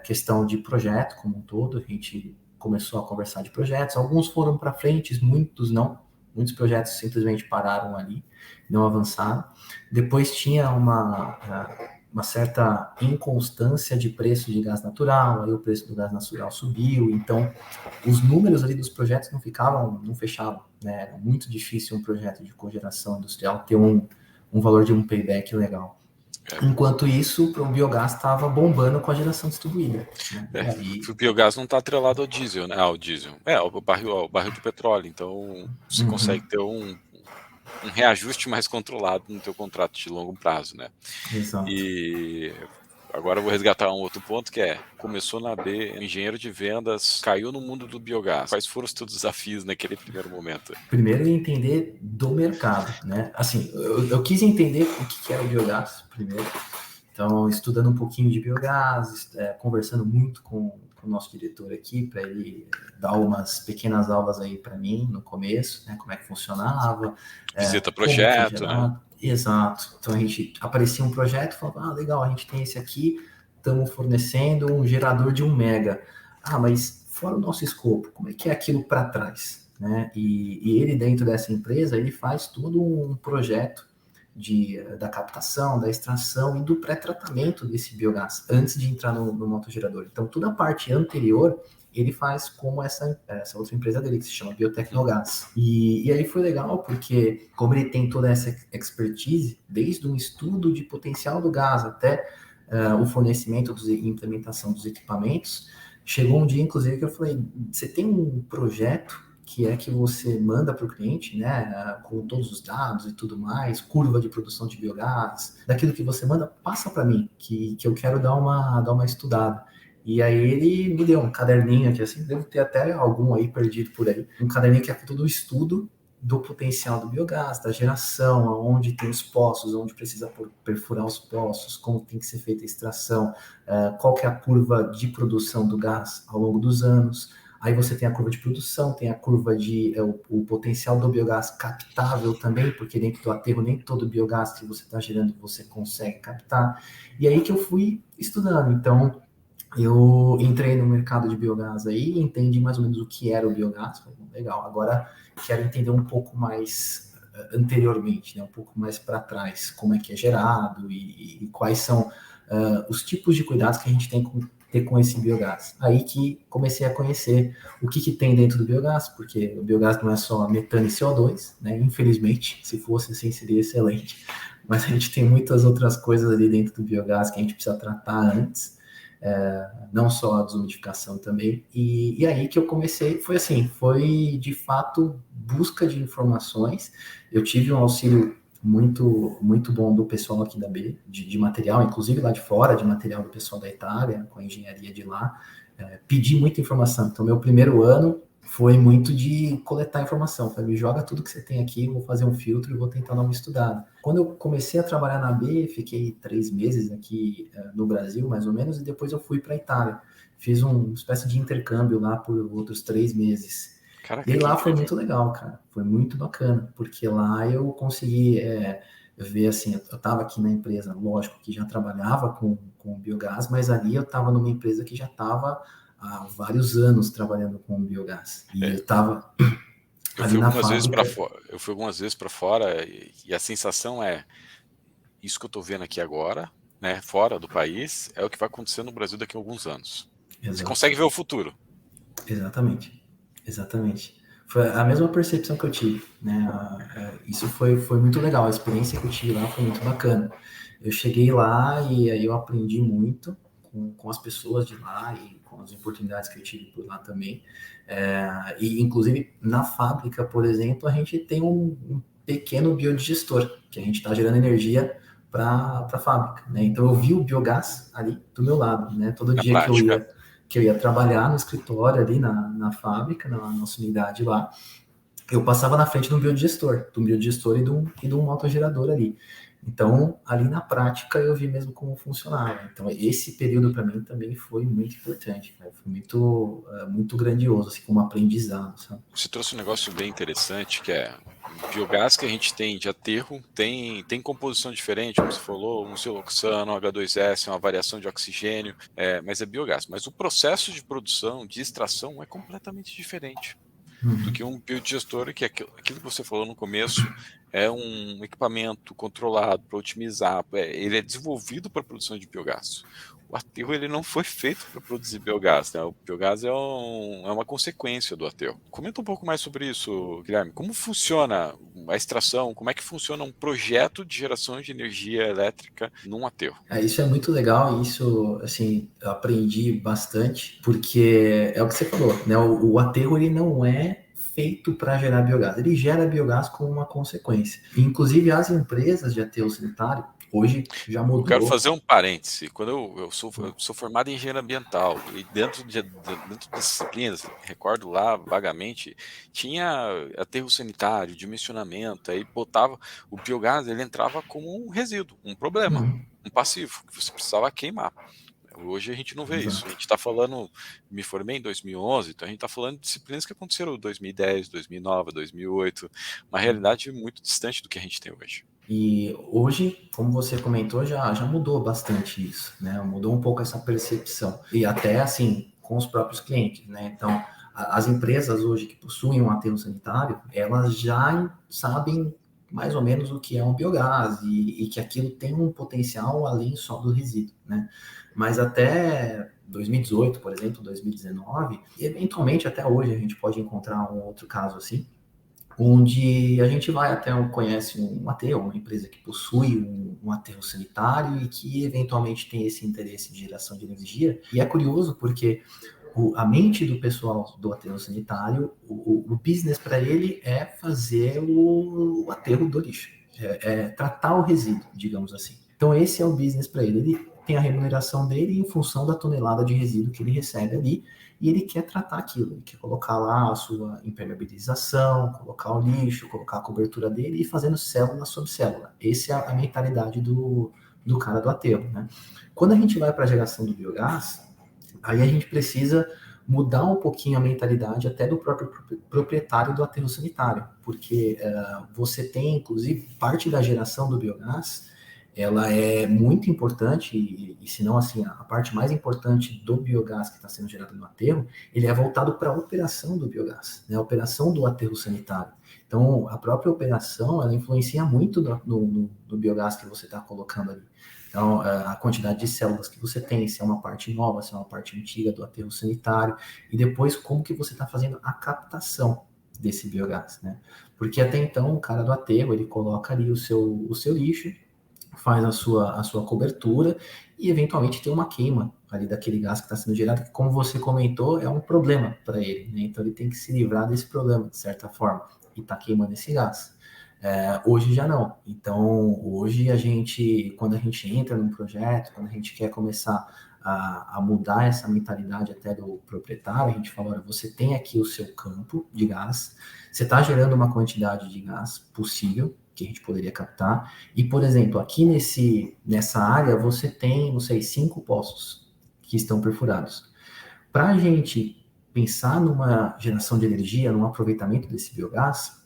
questão de projeto como um todo, a gente começou a conversar de projetos, alguns foram para frente, muitos não, muitos projetos simplesmente pararam ali, não avançaram. Depois tinha uma certa inconstância de preço de gás natural, aí o preço do gás natural subiu, então os números ali dos projetos não fechavam, né? Era muito difícil um projeto de cogeração industrial ter um valor de um payback legal. Enquanto isso, o biogás estava bombando com a geração distribuída, né? O biogás não está atrelado ao diesel, né? Ao diesel. O barril de petróleo. Então, você consegue ter um reajuste mais controlado no teu contrato de longo prazo, né? Exato. E agora eu vou resgatar um outro ponto, que começou na B, engenheiro de vendas, caiu no mundo do biogás. Quais foram os teus desafios naquele primeiro momento? Primeiro, entender do mercado, né? Assim, eu quis entender o que era o biogás primeiro. Então, estudando um pouquinho de biogás, conversando muito com o nosso diretor aqui, para ele dar umas pequenas aulas aí para mim no começo, né, como é que funcionava, Visita como que é projeto, né? gerado. Exato. Então a gente aparecia um projeto, falava, legal, a gente tem esse aqui, estamos fornecendo um gerador de 1 mega. Mas fora o nosso escopo, como é que é aquilo para trás? Né? E ele, dentro dessa empresa, ele faz todo um projeto da captação, da extração e do pré-tratamento desse biogás, antes de entrar no motogerador. Então, toda a parte anterior, ele faz como essa outra empresa dele, que se chama Biotecnogás. E aí foi legal, porque como ele tem toda essa expertise, desde um estudo de potencial do gás até o fornecimento e implementação dos equipamentos, chegou um dia, inclusive, que eu falei, você tem um projeto que é que você manda para o cliente, né, com todos os dados e tudo mais, curva de produção de biogás, daquilo que você manda, passa para mim, que eu quero dar uma estudada. E aí ele me deu um caderninho aqui, assim, devo ter até algum aí perdido por aí, um caderninho que é todo o estudo do potencial do biogás, da geração, onde tem os poços, onde precisa perfurar os poços, como tem que ser feita a extração, qual que é a curva de produção do gás ao longo dos anos. Aí você tem a curva de produção, tem a curva de o potencial do biogás captável também, porque dentro do aterro nem todo biogás que você está gerando você consegue captar. E aí que eu fui estudando. Então, eu entrei no mercado de biogás aí, entendi mais ou menos o que era o biogás. Falei, legal, agora quero entender um pouco mais anteriormente, né, um pouco mais para trás, como é que é gerado e quais são os tipos de cuidados que a gente tem ter com esse biogás. Aí que comecei a conhecer o que tem dentro do biogás, porque o biogás não é só metano e CO2, né? Infelizmente, se fosse assim seria excelente, mas a gente tem muitas outras coisas ali dentro do biogás que a gente precisa tratar antes, não só a desumidificação também. E aí que eu comecei, foi assim, foi de fato busca de informações. Eu tive um auxílio muito bom do pessoal aqui da B, de material, inclusive lá de fora, de material do pessoal da Itália, com a engenharia de lá. Pedi muita informação. Então, meu primeiro ano foi muito de coletar informação. Falei, me joga tudo que você tem aqui, vou fazer um filtro e vou tentar dar uma estudada. Quando eu comecei a trabalhar na B, fiquei 3 meses aqui no Brasil, mais ou menos, e depois eu fui para a Itália. Fiz uma espécie de intercâmbio lá por outros 3 meses. Caraca, E aí que lá foi incrível. muito legal, cara. Foi muito bacana, porque lá eu consegui ver, assim, eu estava aqui na empresa, lógico, que já trabalhava com biogás, mas ali eu estava numa empresa que já estava há vários anos trabalhando com biogás. E eu É, estava eu ali fui na algumas vezes para fábrica. fora, eu fui algumas vezes para fora e a sensação é isso que eu estou vendo aqui agora, né, fora do país, é o que vai acontecer no Brasil daqui a alguns anos. Você Exato. consegue ver o futuro. Exatamente. Exatamente. Foi a mesma percepção que eu tive, né? Isso foi muito legal. A experiência que eu tive lá foi muito bacana. Eu cheguei lá e aí eu aprendi muito com as pessoas de lá e com as oportunidades que eu tive por lá também. E inclusive na fábrica, por exemplo, a gente tem um pequeno biodigestor que a gente está gerando energia para a fábrica, né? Então eu vi o biogás ali do meu lado, né? Todo Na dia prática. que eu ia trabalhar no escritório ali na fábrica, na nossa unidade lá, eu passava na frente de um biodigestor e de um motogerador ali. Então, ali na prática, eu vi mesmo como funcionava. Então, esse período para mim também foi muito importante, cara. Foi muito grandioso, assim, como aprendizado, sabe? Você trouxe um negócio bem interessante, que é o biogás que a gente tem de aterro tem composição diferente, como você falou, um siloxano, um H2S, uma variação de oxigênio, mas é biogás. Mas o processo de produção, de extração, é completamente diferente do que um biodigestor, que é aquilo que você falou no começo, é um equipamento controlado para otimizar, ele é desenvolvido para a produção de biogás. O aterro ele não foi feito para produzir biogás, né? O biogás é uma consequência do aterro. Comenta um pouco mais sobre isso, Guilherme. Como funciona a extração? Como é que funciona um projeto de geração de energia elétrica num aterro? Isso é muito legal, e isso, assim, eu aprendi bastante, porque é o que você falou, né? O aterro, ele não é feito para gerar biogás, ele gera biogás como uma consequência. Inclusive, as empresas de aterro sanitário, hoje já Eu quero mudou. fazer um parêntese. Quando eu sou formado em engenharia ambiental e dentro das disciplinas, recordo lá vagamente, tinha aterro sanitário, dimensionamento, aí botava o biogás, ele entrava como um resíduo, um problema, Uhum. um passivo que você precisava queimar. Hoje a gente não vê isso. A Exato. gente está falando, me formei em 2011, então a gente está falando de disciplinas que aconteceram em 2010, 2009, 2008, uma realidade muito distante do que a gente tem hoje. E hoje, como você comentou, já mudou bastante isso, né? Mudou um pouco essa percepção. E até, assim, com os próprios clientes, né? Então, as empresas hoje que possuem um aterro sanitário, elas já sabem mais ou menos o que é um biogás e que aquilo tem um potencial além só do resíduo, né? Mas até 2018, por exemplo, 2019, e eventualmente até hoje a gente pode encontrar um outro caso assim, onde a gente vai até conhece um aterro, uma empresa que possui um aterro sanitário e que eventualmente tem esse interesse de geração de energia. E é curioso porque a mente do pessoal do aterro sanitário, o business para ele é fazer o aterro do lixo, é tratar o resíduo, digamos assim. Então esse é o business para ele. Ele tem a remuneração dele em função da tonelada de resíduo que ele recebe ali e ele quer tratar aquilo, ele quer colocar lá a sua impermeabilização, colocar o lixo, colocar a cobertura dele e ir fazendo célula sobre célula. Essa é a mentalidade do cara do aterro, né? Quando a gente vai para a geração do biogás, aí a gente precisa mudar um pouquinho a mentalidade até do próprio proprietário do aterro sanitário, porque você tem, inclusive, parte da geração do biogás, ela é muito importante, e se não, assim, a parte mais importante do biogás que está sendo gerado no aterro, ele é voltado para a operação do biogás, né, a operação do aterro sanitário. Então, a própria operação, ela influencia muito no biogás que você está colocando ali. Então, a quantidade de células que você tem, se é uma parte nova, se é uma parte antiga do aterro sanitário, e depois como que você está fazendo a captação desse biogás, né? Porque até então, o cara do aterro, ele coloca ali o seu lixo, faz a sua cobertura e eventualmente tem uma queima ali daquele gás que está sendo gerado, que como você comentou, é um problema para ele, né? Então ele tem que se livrar desse problema, de certa forma, e está queimando esse gás. Hoje já não. Então, hoje quando a gente entra num projeto, quando a gente quer começar a mudar essa mentalidade até do proprietário, a gente fala, olha, você tem aqui o seu campo de gás, você está gerando uma quantidade de gás possível, que a gente poderia captar, e, por exemplo, aqui nessa área você tem, não sei, 5 poços que estão perfurados. Para a gente pensar numa geração de energia, num aproveitamento desse biogás,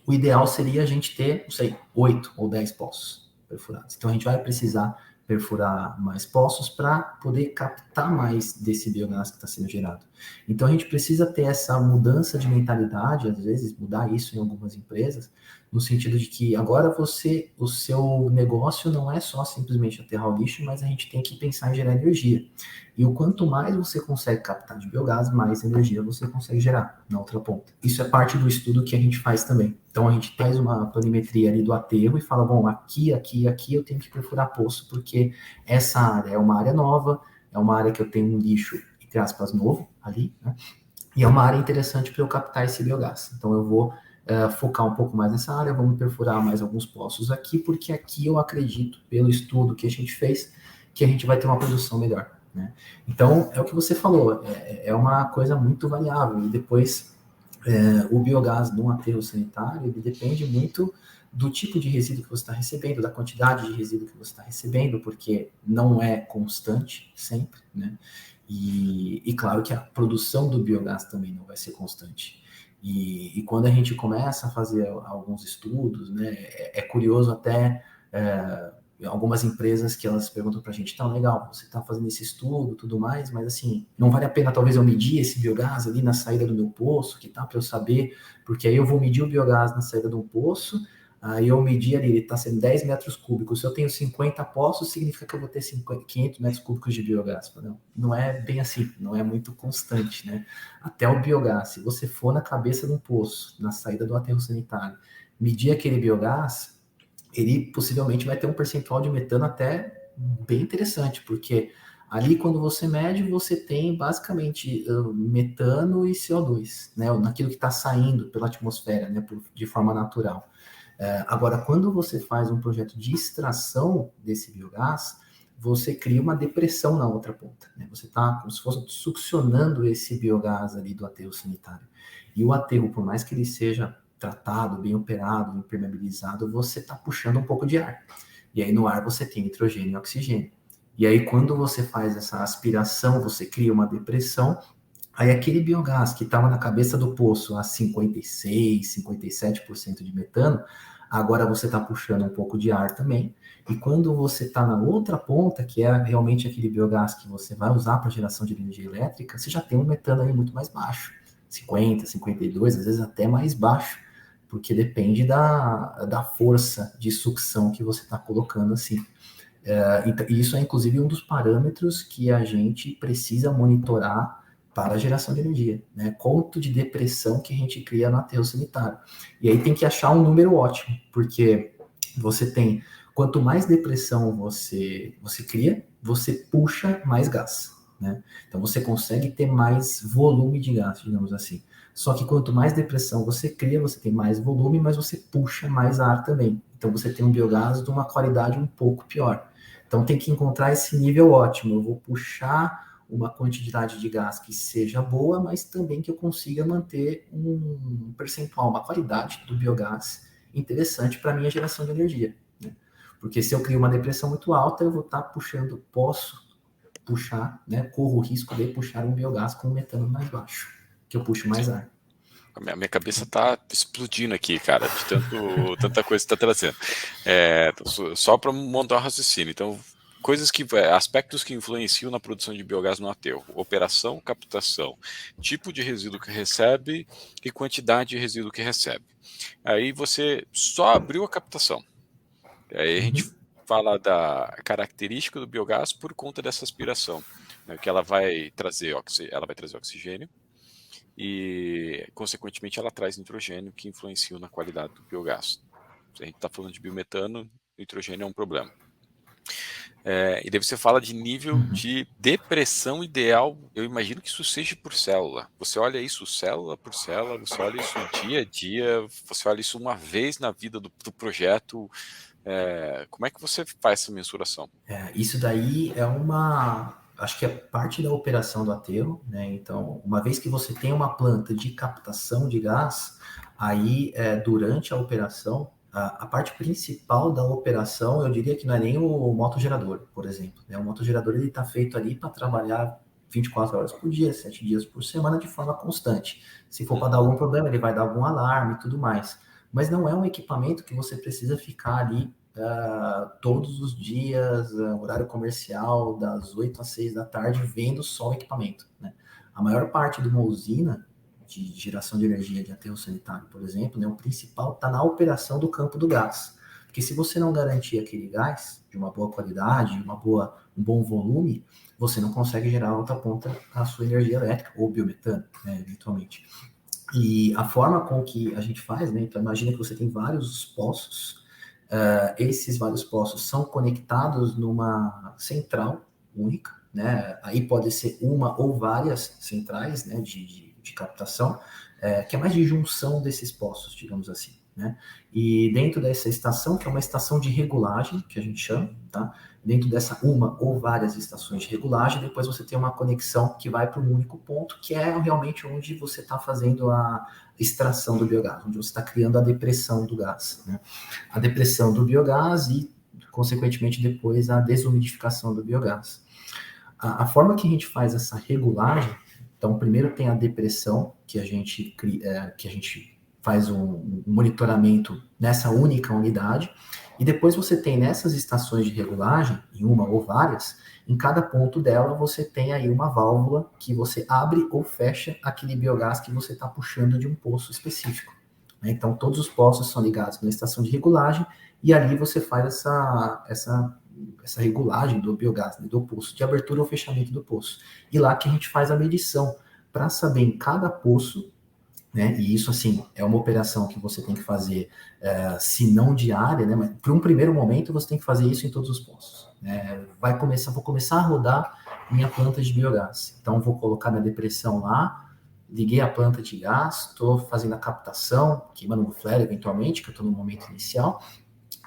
o ideal seria a gente ter, não sei, 8 ou 10 poços perfurados. Então a gente vai precisar perfurar mais poços para poder captar mais desse biogás que está sendo gerado. Então a gente precisa ter essa mudança de mentalidade, às vezes mudar isso em algumas empresas, no sentido de que agora o seu negócio não é só simplesmente aterrar o lixo, mas a gente tem que pensar em gerar energia. E o quanto mais você consegue captar de biogás, mais energia você consegue gerar na outra ponta. Isso é parte do estudo que a gente faz também. Então a gente faz uma planimetria ali do aterro e fala, bom, aqui eu tenho que perfurar poço, porque essa área é uma área nova, é uma área que eu tenho um lixo, entre aspas, novo ali, né? E é uma área interessante para eu captar esse biogás. Então eu vou focar um pouco mais nessa área, vamos perfurar mais alguns poços aqui, porque aqui eu acredito, pelo estudo que a gente fez, que a gente vai ter uma produção melhor, né? Então, é o que você falou, é uma coisa muito variável, e depois o biogás num aterro sanitário, ele depende muito do tipo de resíduo que você está recebendo, da quantidade de resíduo que você está recebendo, porque não é constante sempre, né? E claro que a produção do biogás também não vai ser constante. E quando a gente começa a fazer alguns estudos, né, é curioso até algumas empresas que elas perguntam para a gente, tá legal, você está fazendo esse estudo, tudo mais, mas assim, não vale a pena talvez eu medir esse biogás ali na saída do meu poço, que tá, para eu saber, porque aí eu vou medir o biogás na saída de um poço, aí eu medir ali, ele está sendo 10 metros cúbicos, se eu tenho 50 poços, significa que eu vou ter 500 metros cúbicos de biogás. Não é bem assim, não é muito constante, né? Até o biogás, se você for na cabeça de um poço, na saída do aterro sanitário, medir aquele biogás, ele possivelmente vai ter um percentual de metano até bem interessante, porque ali quando você mede, você tem basicamente metano e CO2, né, naquilo que está saindo pela atmosfera, né, de forma natural. Agora, quando você faz um projeto de extração desse biogás, você cria uma depressão na outra ponta, né? Você está como se fosse succionando esse biogás ali do aterro sanitário. E o aterro, por mais que ele seja tratado, bem operado, impermeabilizado, você está puxando um pouco de ar. E aí no ar você tem nitrogênio e oxigênio. E aí, quando você faz essa aspiração, você cria uma depressão, aí aquele biogás que estava na cabeça do poço a 56, 57% de metano, agora você está puxando um pouco de ar também. E quando você está na outra ponta, que é realmente aquele biogás que você vai usar para geração de energia elétrica, você já tem um metano aí muito mais baixo, 50, 52, às vezes até mais baixo, porque depende da força de sucção que você está colocando assim. E isso é inclusive um dos parâmetros que a gente precisa monitorar para a geração de energia, né? Quanto de depressão que a gente cria no aterro sanitário. E aí tem que achar um número ótimo, porque você tem, quanto mais depressão você cria, você puxa mais gás, né? Então você consegue ter mais volume de gás, digamos assim. Só que quanto mais depressão você cria, você tem mais volume, mas você puxa mais ar também. Então você tem um biogás de uma qualidade um pouco pior. Então tem que encontrar esse nível ótimo. Eu vou puxar uma quantidade de gás que seja boa, mas também que eu consiga manter um percentual, uma qualidade do biogás interessante para a minha geração de energia, né? Porque se eu crio uma depressão muito alta, eu vou estar puxando, posso puxar, né? Corro o risco de puxar um biogás com um metano mais baixo, que eu puxo mais Sim. ar. A minha cabeça tá explodindo aqui, cara, de tanta coisa que tá trazendo. Só para montar o raciocínio. Então, aspectos que influenciam na produção de biogás no aterro: operação, captação, tipo de resíduo que recebe e quantidade de resíduo que recebe. Aí você só abriu a captação. Aí a gente fala da característica do biogás por conta dessa aspiração, né, que ela vai trazer oxigênio e, consequentemente, ela traz nitrogênio, que influencia na qualidade do biogás. Se a gente está falando de biometano, nitrogênio é um problema. E daí você fala de nível de depressão ideal. Eu imagino que isso seja por célula. Você olha isso célula por célula, você olha isso dia a dia, você olha isso uma vez na vida do projeto. Como é que você faz essa mensuração? Isso daí acho que é parte da operação do aterro, né? Então, uma vez que você tem uma planta de captação de gás, aí durante a operação, a parte principal da operação, eu diria que não é nem o motogerador, por exemplo, né? O motogerador ele está feito ali para trabalhar 24 horas por dia, 7 dias por semana, de forma constante. Se for para dar algum problema, ele vai dar algum alarme e tudo mais. Mas não é um equipamento que você precisa ficar ali todos os dias, horário comercial, das 8 às 6 da tarde, vendo só o equipamento, né? A maior parte de uma usina de geração de energia de aterro sanitário, por exemplo, né, o principal está na operação do campo do gás. Porque se você não garantir aquele gás de uma boa qualidade, um bom volume, você não consegue gerar alta ponta a sua energia elétrica, ou biometano, né, eventualmente. E a forma com que a gente faz, né, então imagina que você tem vários poços. Esses vários poços são conectados numa central única, né? Aí pode ser uma ou várias centrais, né, de captação, que é mais de junção desses poços, digamos assim, né? E dentro dessa estação, que é uma estação de regulagem, que a gente chama, tá? Dentro dessa uma ou várias estações de regulagem, depois você tem uma conexão que vai para um único ponto, que é realmente onde você está fazendo a extração do biogás, onde você está criando a depressão do gás, né? A depressão do biogás e, consequentemente, depois a desumidificação do biogás. A forma que a gente faz essa regulagem, então, primeiro tem a depressão, que a gente faz um monitoramento nessa única unidade, e depois você tem nessas estações de regulagem, em uma ou várias, em cada ponto dela você tem aí uma válvula que você abre ou fecha aquele biogás que você está puxando de um poço específico. Então, todos os poços são ligados na estação de regulagem e ali você faz essa regulagem do biogás, né, do poço, de abertura ou fechamento do poço. E lá que a gente faz a medição para saber em cada poço, né, e isso, assim, é uma operação que você tem que fazer, se não diária, né, mas por um primeiro momento você tem que fazer isso em todos os poços. Né, vou começar a rodar minha planta de biogás. Então, vou colocar minha depressão lá, liguei a planta de gás, estou fazendo a captação, queimando um flare eventualmente, que eu estou no momento inicial,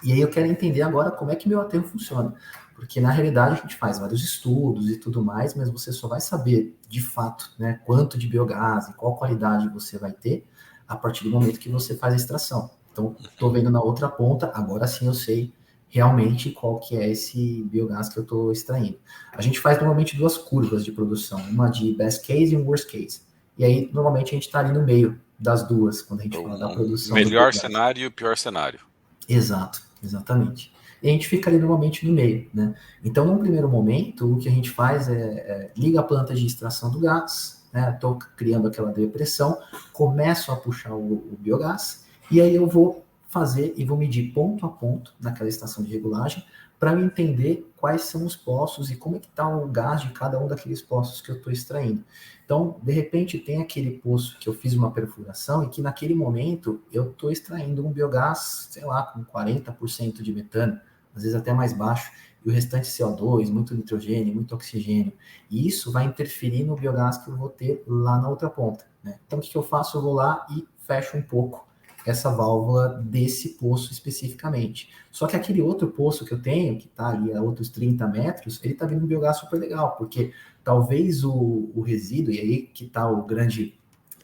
e aí eu quero entender agora como é que meu aterro funciona. Porque na realidade a gente faz vários estudos e tudo mais, mas você só vai saber de fato, né, quanto de biogás e qual qualidade você vai ter a partir do momento que você faz a extração. Então, estou vendo na outra ponta, agora sim eu sei realmente qual que é esse biogás que eu estou extraindo. A gente faz normalmente duas curvas de produção, uma de best case e um worst case. E aí, normalmente, a gente está ali no meio das duas, quando a gente fala da Um produção do melhor biogás. cenário e o pior cenário. Exato, exatamente. E a gente fica ali normalmente no meio, né? Então, num primeiro momento, o que a gente faz é liga a planta de extração do gás, né? Estou criando aquela depressão, começo a puxar o biogás, e aí eu vou fazer e vou medir ponto a ponto naquela estação de regulagem para eu entender quais são os poços e como é que está o gás de cada um daqueles poços que eu estou extraindo. Então, de repente, tem aquele poço que eu fiz uma perfuração e que naquele momento eu estou extraindo um biogás, sei lá, com 40% de metano, às vezes até mais baixo, e o restante CO2, muito nitrogênio, muito oxigênio. E isso vai interferir no biogás que eu vou ter lá na outra ponta, né? Então, o que eu faço? Eu vou lá e fecho um pouco essa válvula desse poço especificamente. Só que aquele outro poço que eu tenho, que está ali a outros 30 metros, ele está vindo um biogás super legal, porque talvez o resíduo, e aí que está o grande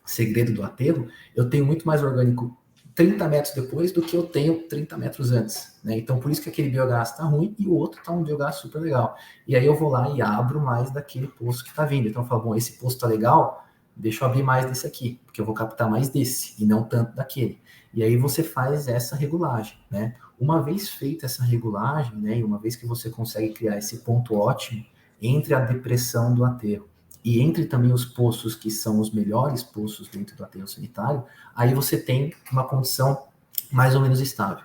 segredo do aterro, eu tenho muito mais orgânico 30 metros depois do que eu tenho 30 metros antes, né? Então, por isso que aquele biogás está ruim e o outro está um biogás super legal. E aí eu vou lá e abro mais daquele poço que está vindo. Então, eu falo, bom, esse poço está legal, deixa eu abrir mais desse aqui, porque eu vou captar mais desse e não tanto daquele. E aí você faz essa regulagem, né? Uma vez feita essa regulagem, né, e uma vez que você consegue criar esse ponto ótimo entre a depressão do aterro e entre também os poços que são os melhores poços dentro do aterro sanitário, aí você tem uma condição mais ou menos estável.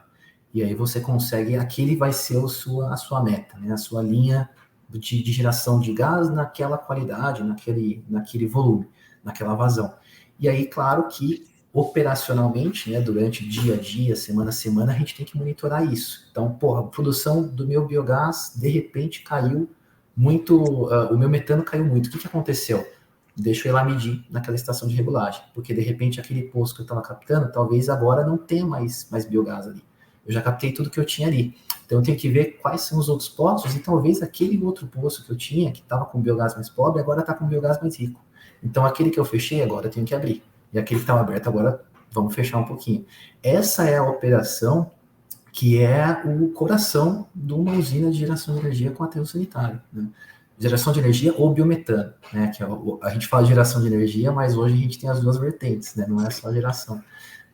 E aí você consegue, aquele vai ser a sua meta, né? A sua linha de geração de gás naquela qualidade, naquele volume, naquela vazão. E aí, claro que operacionalmente, né, durante dia a dia, semana a semana, a gente tem que monitorar isso. Então, porra, a produção do meu biogás, de repente, caiu muito, o meu metano caiu muito. O que aconteceu? Deixa eu ir lá medir naquela estação de regulagem, porque de repente aquele poço que eu estava captando, talvez agora não tenha mais biogás ali. Eu já captei tudo que eu tinha ali. Então eu tenho que ver quais são os outros poços e talvez aquele outro poço que eu tinha, que estava com biogás mais pobre, agora está com biogás mais rico. Então aquele que eu fechei, agora eu tenho que abrir. E aquele que estava aberto, agora vamos fechar um pouquinho. Essa é a operação que é o coração de uma usina de geração de energia com aterro sanitário, né? Geração de energia ou biometano, né? Que a gente fala de geração de energia, mas hoje a gente tem as duas vertentes, né? Não é só geração.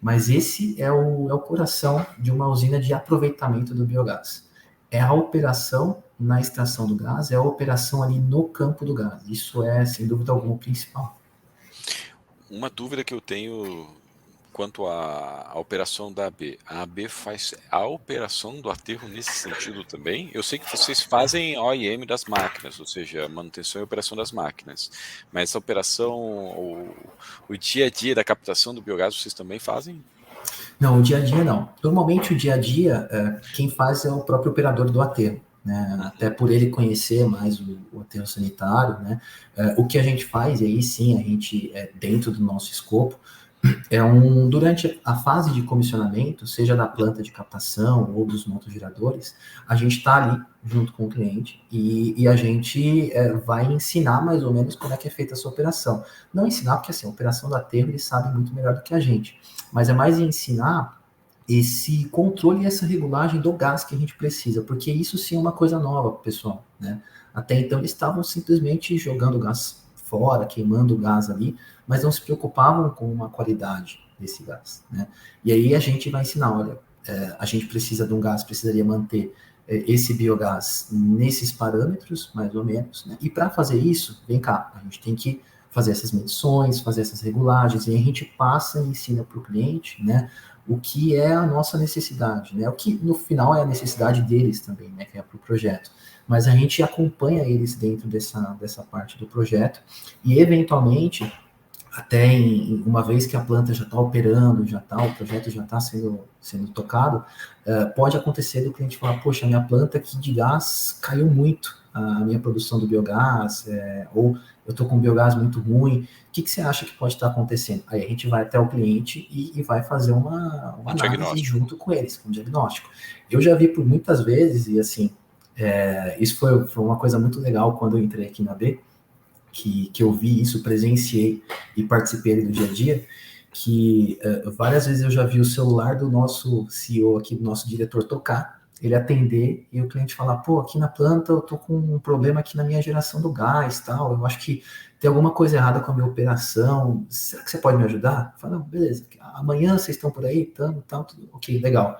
Mas esse é o coração de uma usina de aproveitamento do biogás. É a operação na extração do gás, é a operação ali no campo do gás. Isso é, sem dúvida alguma, o principal. Uma dúvida que eu tenho quanto à operação da AB. A AB faz a operação do aterro nesse sentido também? Eu sei que vocês fazem OIM das máquinas, ou seja, manutenção e operação das máquinas, mas essa operação, o dia a dia da captação do biogás, vocês também fazem? Não, o dia a dia não. Normalmente o dia a dia, quem faz é o próprio operador do aterro, né? Até por ele conhecer mais o aterro sanitário, né? O que a gente faz, e aí sim, a gente, dentro do nosso escopo, durante a fase de comissionamento, seja da planta de captação ou dos motogeradores, a gente está ali junto com o cliente e a gente vai ensinar mais ou menos como é que é feita essa operação. Não ensinar, porque assim, a operação do aterro eles sabem muito melhor do que a gente, mas é mais ensinar esse controle e essa regulagem do gás que a gente precisa, porque isso sim é uma coisa nova, pessoal, né? Até então eles estavam simplesmente jogando gás fora, queimando o gás ali, mas não se preocupavam com uma qualidade desse gás, né? E aí a gente vai ensinar, olha, a gente precisa de um gás, precisaria manter esse biogás nesses parâmetros, mais ou menos, né? E para fazer isso, vem cá, a gente tem que fazer essas medições, fazer essas regulagens, e a gente passa e ensina para o cliente, né, o que é a nossa necessidade, né, o que no final é a necessidade deles também, né, que é para o projeto. Mas a gente acompanha eles dentro dessa parte do projeto e, eventualmente, até uma vez que a planta já está operando, o projeto já está sendo tocado, pode acontecer do cliente falar, poxa, minha planta aqui de gás caiu muito, a minha produção do biogás, ou eu estou com um biogás muito ruim, o que você acha que pode estar acontecendo? Aí a gente vai até o cliente e vai fazer uma análise junto com eles, um diagnóstico. Eu já vi por muitas vezes, e assim, isso foi uma coisa muito legal quando eu entrei aqui na B, que eu vi isso, presenciei e participei do dia a dia, que várias vezes eu já vi o celular do nosso CEO aqui, do nosso diretor tocar, ele atender e o cliente falar, pô, aqui na planta eu tô com um problema aqui na minha geração do gás, tal, eu acho que tem alguma coisa errada com a minha operação, será que você pode me ajudar? Fala, não, beleza, amanhã vocês estão por aí, tal, tudo, ok, legal.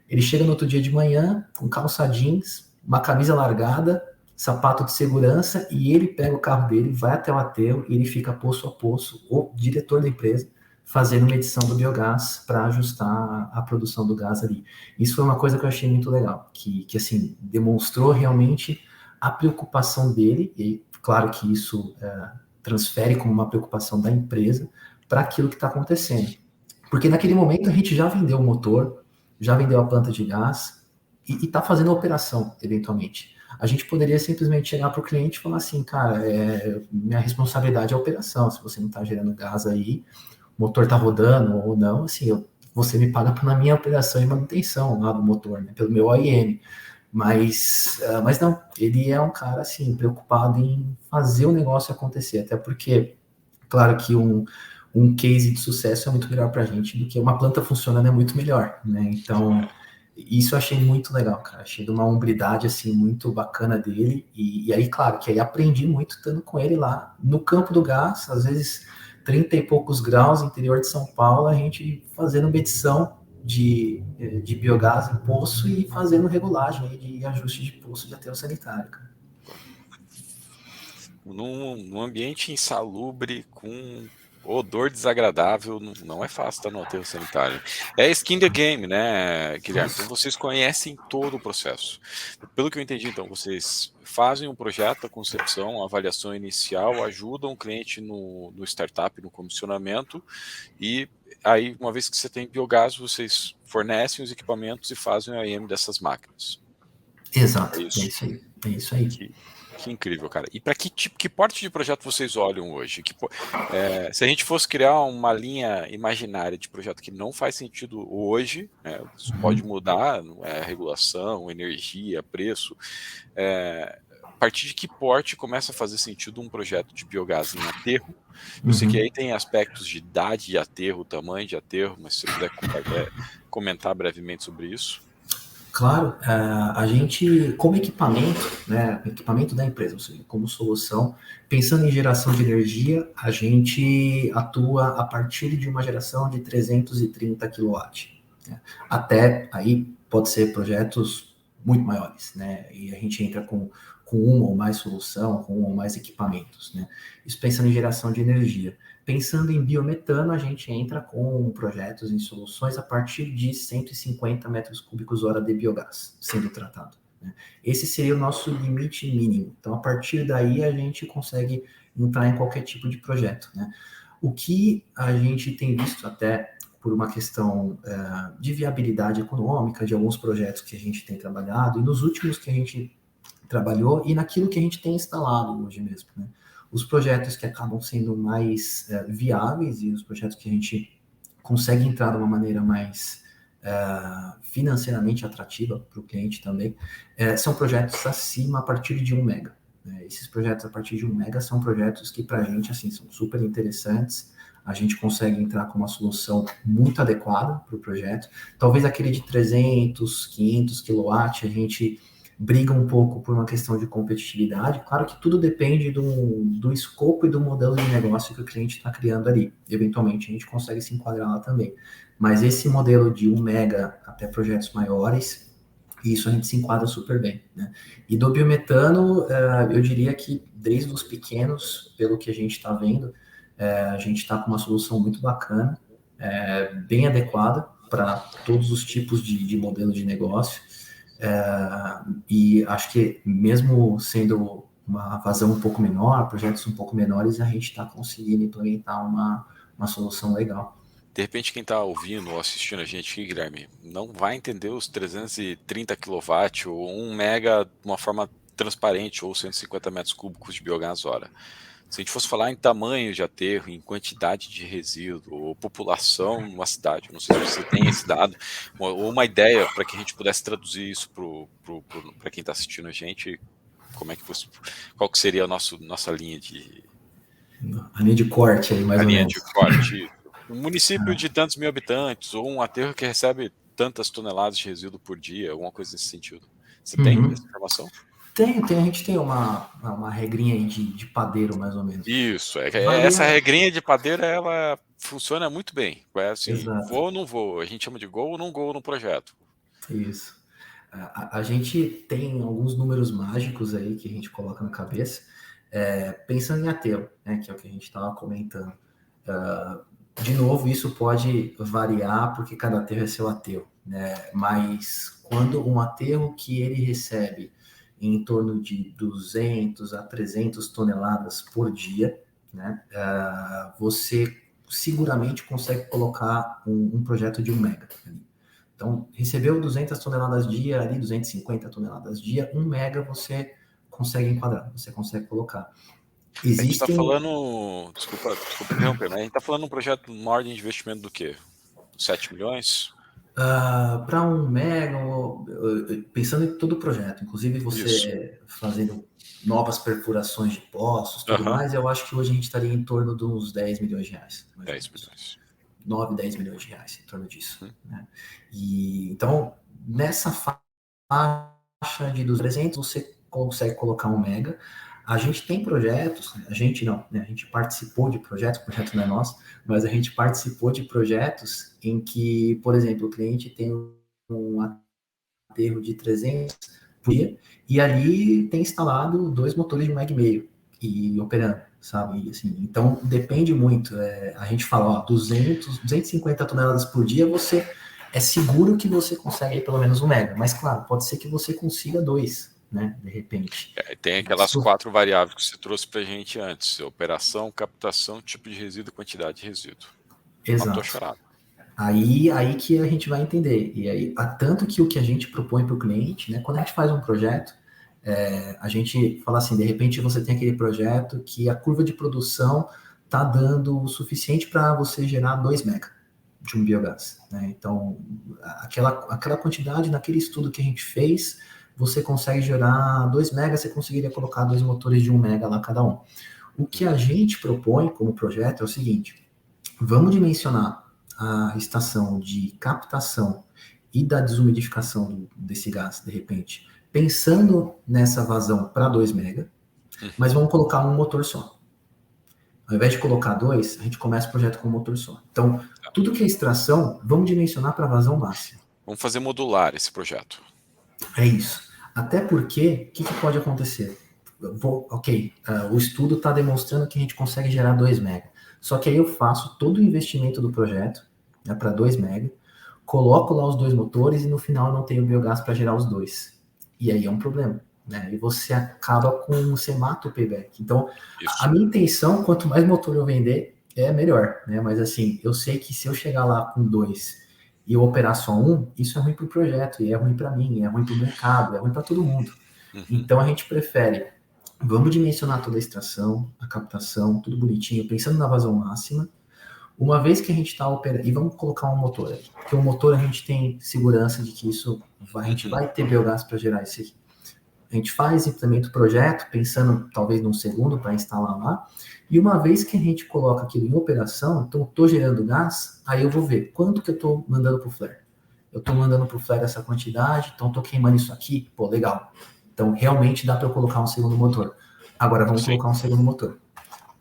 Ele chega no outro dia de manhã, com calça jeans, uma camisa largada, sapato de segurança, e ele pega o carro dele, vai até o aterro, e ele fica poço a poço, o diretor da empresa, fazendo medição do biogás para ajustar a produção do gás ali. Isso foi uma coisa que eu achei muito legal, que assim, demonstrou realmente a preocupação dele, e claro que isso transfere como uma preocupação da empresa para aquilo que está acontecendo. Porque naquele momento a gente já vendeu o motor, já vendeu a planta de gás e está fazendo a operação, eventualmente. A gente poderia simplesmente chegar para o cliente e falar assim, cara, minha responsabilidade é a operação, se você não está gerando gás aí, o motor está rodando ou não, assim, você me paga na minha operação e manutenção lá do motor, né, pelo meu OIM. Mas não, ele é um cara, assim, preocupado em fazer o negócio acontecer, até porque, claro que um case de sucesso é muito melhor para a gente do que uma planta funcionando é muito melhor, né? Então, isso eu achei muito legal, cara. Achei de uma hombridade, assim, muito bacana dele. E aí, claro, que aí aprendi muito estando com ele lá no campo do gás, às vezes 30 e poucos graus, interior de São Paulo, a gente fazendo medição de biogás em poço e fazendo regulagem aí de ajuste de poço de aterro sanitário, cara. Num ambiente insalubre, com odor desagradável, não é fácil estar no aterro sanitário. É skin the game, né, Guilherme? Então vocês conhecem todo o processo. Pelo que eu entendi, então, vocês fazem um projeto, a concepção, a avaliação inicial, ajudam o cliente no startup, no comissionamento, e aí, uma vez que você tem biogás, vocês fornecem os equipamentos e fazem o AIM dessas máquinas. Exato, É isso. isso aí. É isso aí. Que incrível, cara. E para que porte de projeto vocês olham hoje? Se a gente fosse criar uma linha imaginária de projeto que não faz sentido hoje, isso pode mudar, regulação, energia, preço. A partir de que porte começa a fazer sentido um projeto de biogás em aterro? Eu sei que aí tem aspectos de idade de aterro, tamanho de aterro, mas se você puder comentar brevemente sobre isso. Claro, a gente, como equipamento, né, equipamento da empresa, ou seja, como solução, pensando em geração de energia, a gente atua a partir de uma geração de 330 kW. Né? Até aí pode ser projetos muito maiores, né? E a gente entra com uma ou mais solução, com um ou mais equipamentos, né? Isso pensando em geração de energia. Pensando em biometano, a gente entra com projetos em soluções a partir de 150 metros cúbicos hora de biogás sendo tratado. Né? Esse seria o nosso limite mínimo. Então, a partir daí, a gente consegue entrar em qualquer tipo de projeto. Né? O que a gente tem visto até por uma questão de viabilidade econômica de alguns projetos que a gente tem trabalhado, e nos últimos que a gente trabalhou, e naquilo que a gente tem instalado hoje mesmo. Né? Os projetos que acabam sendo mais viáveis e os projetos que a gente consegue entrar de uma maneira mais financeiramente atrativa para o cliente também, são projetos acima a partir de 1 mega. Esses projetos a partir de 1 mega são projetos que para a gente assim, são super interessantes, a gente consegue entrar com uma solução muito adequada para o projeto. Talvez aquele de 300, 500 kW, a gente briga um pouco por uma questão de competitividade. Claro que tudo depende do escopo e do modelo de negócio que o cliente está criando ali. Eventualmente, a gente consegue se enquadrar lá também. Mas esse modelo de 1 mega até projetos maiores, isso a gente se enquadra super bem. Né? E do biometano, eu diria que desde os pequenos, pelo que a gente está vendo, a gente está com uma solução muito bacana, bem adequada para todos os tipos de modelo de negócio. E acho que mesmo sendo uma vazão um pouco menor, projetos um pouco menores, a gente está conseguindo implementar uma solução legal. De repente, quem está ouvindo ou assistindo a gente aqui, Guilherme, não vai entender os 330 kW ou 1 mega de uma forma transparente ou 150 metros cúbicos de biogás hora. Se a gente fosse falar em tamanho de aterro, em quantidade de resíduo, ou população numa cidade, não sei se você tem esse dado, ou uma ideia para que a gente pudesse traduzir isso para quem está assistindo a gente, qual que seria a nossa linha de... A linha de corte aí, mais ou menos. A linha de corte. Um município de tantos mil habitantes, ou um aterro que recebe tantas toneladas de resíduo por dia, alguma coisa nesse sentido. Você tem Uhum. essa informação? A gente tem uma regrinha aí de padeiro, mais ou menos. Isso, essa Varia. regrinha de padeiro, ela funciona muito bem. É assim, Exato, vou ou não vou, a gente chama de gol ou não gol no projeto. isso. A gente tem alguns números mágicos aí que a gente coloca na cabeça, pensando em aterro, né, que é o que a gente estava comentando. De novo, isso pode variar porque cada aterro é seu aterro, né? Mas quando um aterro que ele recebe em torno de 200 a 300 toneladas por dia, né? Você seguramente consegue colocar um projeto de 1 mega. Então, recebeu 200 toneladas dia, ali 250 toneladas dia, 1 mega você consegue enquadrar, você consegue colocar. A gente está Existem falando, desculpa interromper, mas a gente está falando de um projeto numa ordem de investimento do quê? 7 milhões? para 1 mega, pensando em todo o projeto, inclusive Isso. você fazendo novas perfurações de poços, tudo Aham. mais, eu acho que hoje a gente estaria em torno de uns 10 milhões de reais, mais ou 10 menos. milhões. 9, 10 milhões de reais, em torno disso. Hum. Né? E, então, nessa faixa de 200, você consegue colocar 1 mega. A gente tem projetos, a gente não, né? A gente participou de projetos, o projeto não é nosso, mas a gente participou de projetos em que, por exemplo, o cliente tem um aterro de 300 por dia, e ali tem instalado 2 motores de 1,5 MW e operando, sabe? E, assim, então depende muito. A gente fala, ó, 250 toneladas por dia, você é seguro que você consegue pelo menos 1 mega, mas claro, pode ser que você consiga 2, né? De repente. Tem aquelas 4 variáveis que você trouxe para a gente antes: operação, captação, tipo de resíduo, quantidade de resíduo. Matou a Exato. charada. Aí que a gente vai entender. E aí, tanto que o que a gente propõe para o cliente, né? Quando a gente faz um projeto, a gente fala assim, de repente você tem aquele projeto que a curva de produção está dando o suficiente para você gerar 2 mega de um biogás. Né? Então, aquela quantidade, naquele estudo que a gente fez, você consegue gerar 2 mega, você conseguiria colocar 2 motores de 1 mega lá cada um. O que a gente propõe como projeto é o seguinte, vamos dimensionar a estação de captação e da desumidificação desse gás, de repente, pensando nessa vazão para 2 mega, mas vamos colocar um motor só. Ao invés de colocar 2, a gente começa o projeto com um motor só. Então, tudo que é extração, vamos dimensionar para vazão máxima. Vamos fazer modular esse projeto. É isso. Até porque, o que pode acontecer? O estudo está demonstrando que a gente consegue gerar 2 mega. Só que aí eu faço todo o investimento do projeto, né, para 2 mega, coloco lá os 2 motores e no final eu não tenho biogás para gerar os 2. E aí é um problema. Né? E você acaba com, você mata o payback. Então, a minha intenção, quanto mais motor eu vender, é melhor. Né? Mas assim, eu sei que se eu chegar lá com 2 e eu operar só 1, isso é ruim para o projeto, e é ruim para mim, é ruim para o mercado, é ruim para todo mundo. Então a gente prefere, vamos dimensionar toda a extração, a captação, tudo bonitinho, pensando na vazão máxima. Uma vez que a gente está operando, e vamos colocar um motor aí, porque o motor a gente tem segurança de que a gente vai ter biogás para gerar isso aqui. A gente faz, implementa o projeto, pensando talvez num segundo para instalar lá, e uma vez que a gente coloca aquilo em operação, então estou gerando gás, aí eu vou ver quanto que eu estou mandando para o flare. Eu estou mandando para o flare essa quantidade, então estou queimando isso aqui, pô, legal. Então realmente dá para eu colocar um segundo motor. Agora vamos colocar um segundo motor.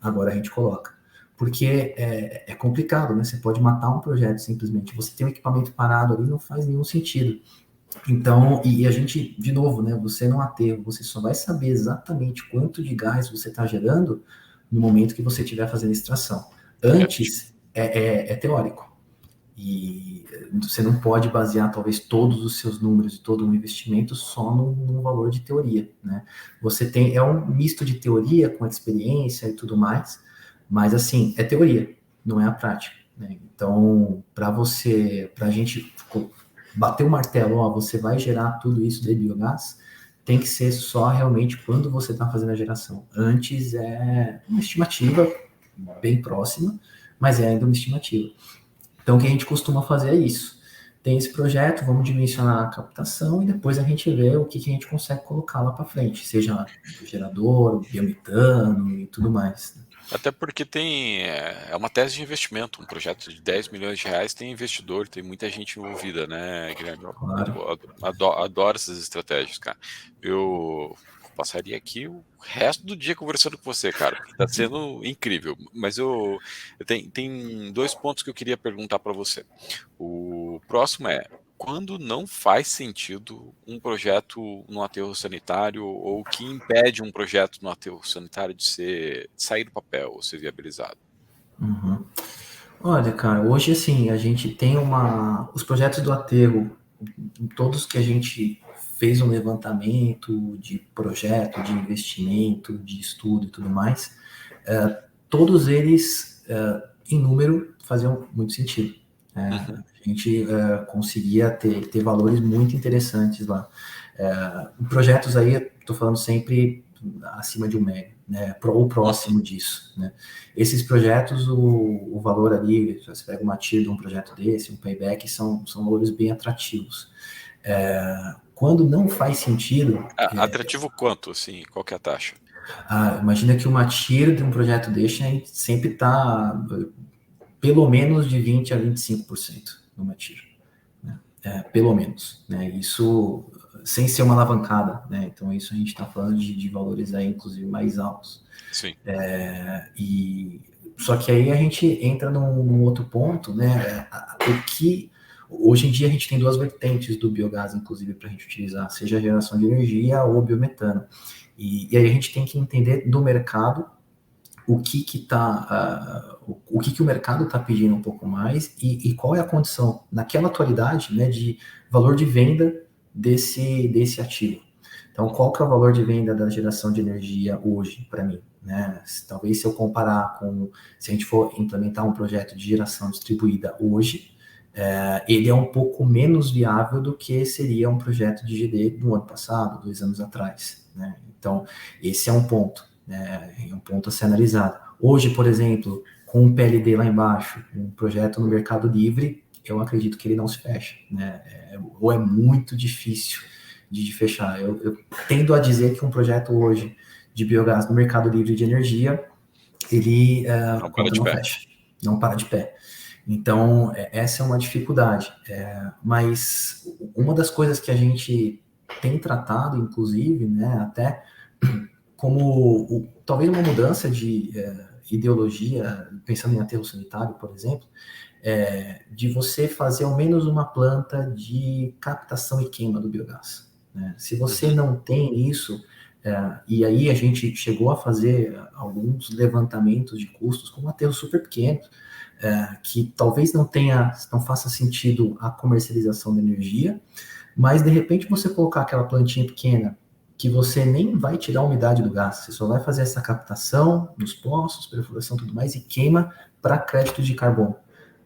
Agora a gente coloca. Porque é complicado, né? Você pode matar um projeto simplesmente. Você tem um equipamento parado ali, não faz nenhum sentido. Então, e a gente, de novo, né? Você não aterro, você só vai saber exatamente quanto de gás você está gerando no momento que você estiver fazendo extração. Antes, é teórico. E você não pode basear, talvez, todos os seus números e todo um investimento só num valor de teoria, né? Você tem, é um misto de teoria com experiência e tudo mais, mas, assim, é teoria, não é a prática, né? Então, para a gente bater o martelo, ó, você vai gerar tudo isso de biogás, tem que ser só realmente quando você está fazendo a geração. Antes é uma estimativa bem próxima, mas é ainda uma estimativa. Então, o que a gente costuma fazer é isso. Tem esse projeto, vamos dimensionar a captação e depois a gente vê o que a gente consegue colocar lá para frente, seja o gerador, o biometano e tudo mais. Até porque é uma tese de investimento, um projeto de 10 milhões de reais tem investidor, tem muita gente envolvida, né, Guilherme? Claro. Eu adoro essas estratégias, cara. Eu passaria aqui o resto do dia conversando com você, cara, porque tá sendo incrível. Mas tem dois pontos que eu queria perguntar para você. O próximo é: quando não faz sentido um projeto no aterro sanitário, ou o que impede um projeto no aterro sanitário de sair do papel ou ser viabilizado? Uhum. Olha, cara, hoje assim, a gente tem os projetos do aterro, todos que a gente fez um levantamento de projeto, de investimento, de estudo e tudo mais, todos eles, em número, faziam muito sentido. Uhum. A gente conseguia ter valores muito interessantes lá. Projetos aí, estou falando sempre acima de 1 mega, né, ou Uhum. próximo disso, né. Esses projetos, o valor ali, você pega uma TIR de um projeto desse, um payback, são valores bem atrativos. Quando não faz sentido, Atrativo quanto, assim? Qual que é a taxa? imagina que uma TIR de um projeto desse, a gente sempre está pelo menos de 20 a 25% numa TIR, né? Pelo menos, né? Isso sem ser uma alavancada, né? Então isso a gente está falando de valores aí, inclusive, mais altos. Sim. E só que aí a gente entra num outro ponto, né? O que hoje em dia a gente tem duas vertentes do biogás, inclusive, para a gente utilizar, seja a geração de energia ou biometano. E aí a gente tem que entender do mercado o que que tá, o que que o mercado está pedindo um pouco mais e qual é a condição naquela atualidade, né, de valor de venda desse ativo. Então, qual que é o valor de venda da geração de energia hoje para mim? Né? Talvez se eu comparar com, se a gente for implementar um projeto de geração distribuída hoje, ele é um pouco menos viável do que seria um projeto de GD do ano passado, 2 anos atrás. Né? Então, esse é um ponto, né? É um ponto a ser analisado. Hoje, por exemplo, com o PLD lá embaixo, um projeto no Mercado Livre, eu acredito que ele não se fecha. Né? Ou é muito difícil de fechar. Eu tendo a dizer que um projeto hoje de biogás no Mercado Livre de energia, ele a Não para conta de não pé. fecha, não para de pé. Então, essa é uma dificuldade. Mas uma das coisas que a gente tem tratado, inclusive, né, até como talvez uma mudança de ideologia, pensando em aterro sanitário, por exemplo, de você fazer ao menos uma planta de captação e queima do biogás. Né? Se você Uhum. não tem isso, e aí a gente chegou a fazer alguns levantamentos de custos com aterros super pequenos, que talvez não faça sentido a comercialização da energia, mas de repente você colocar aquela plantinha pequena que você nem vai tirar a umidade do gás, você só vai fazer essa captação nos poços, perfuração e tudo mais e queima para crédito de carbono.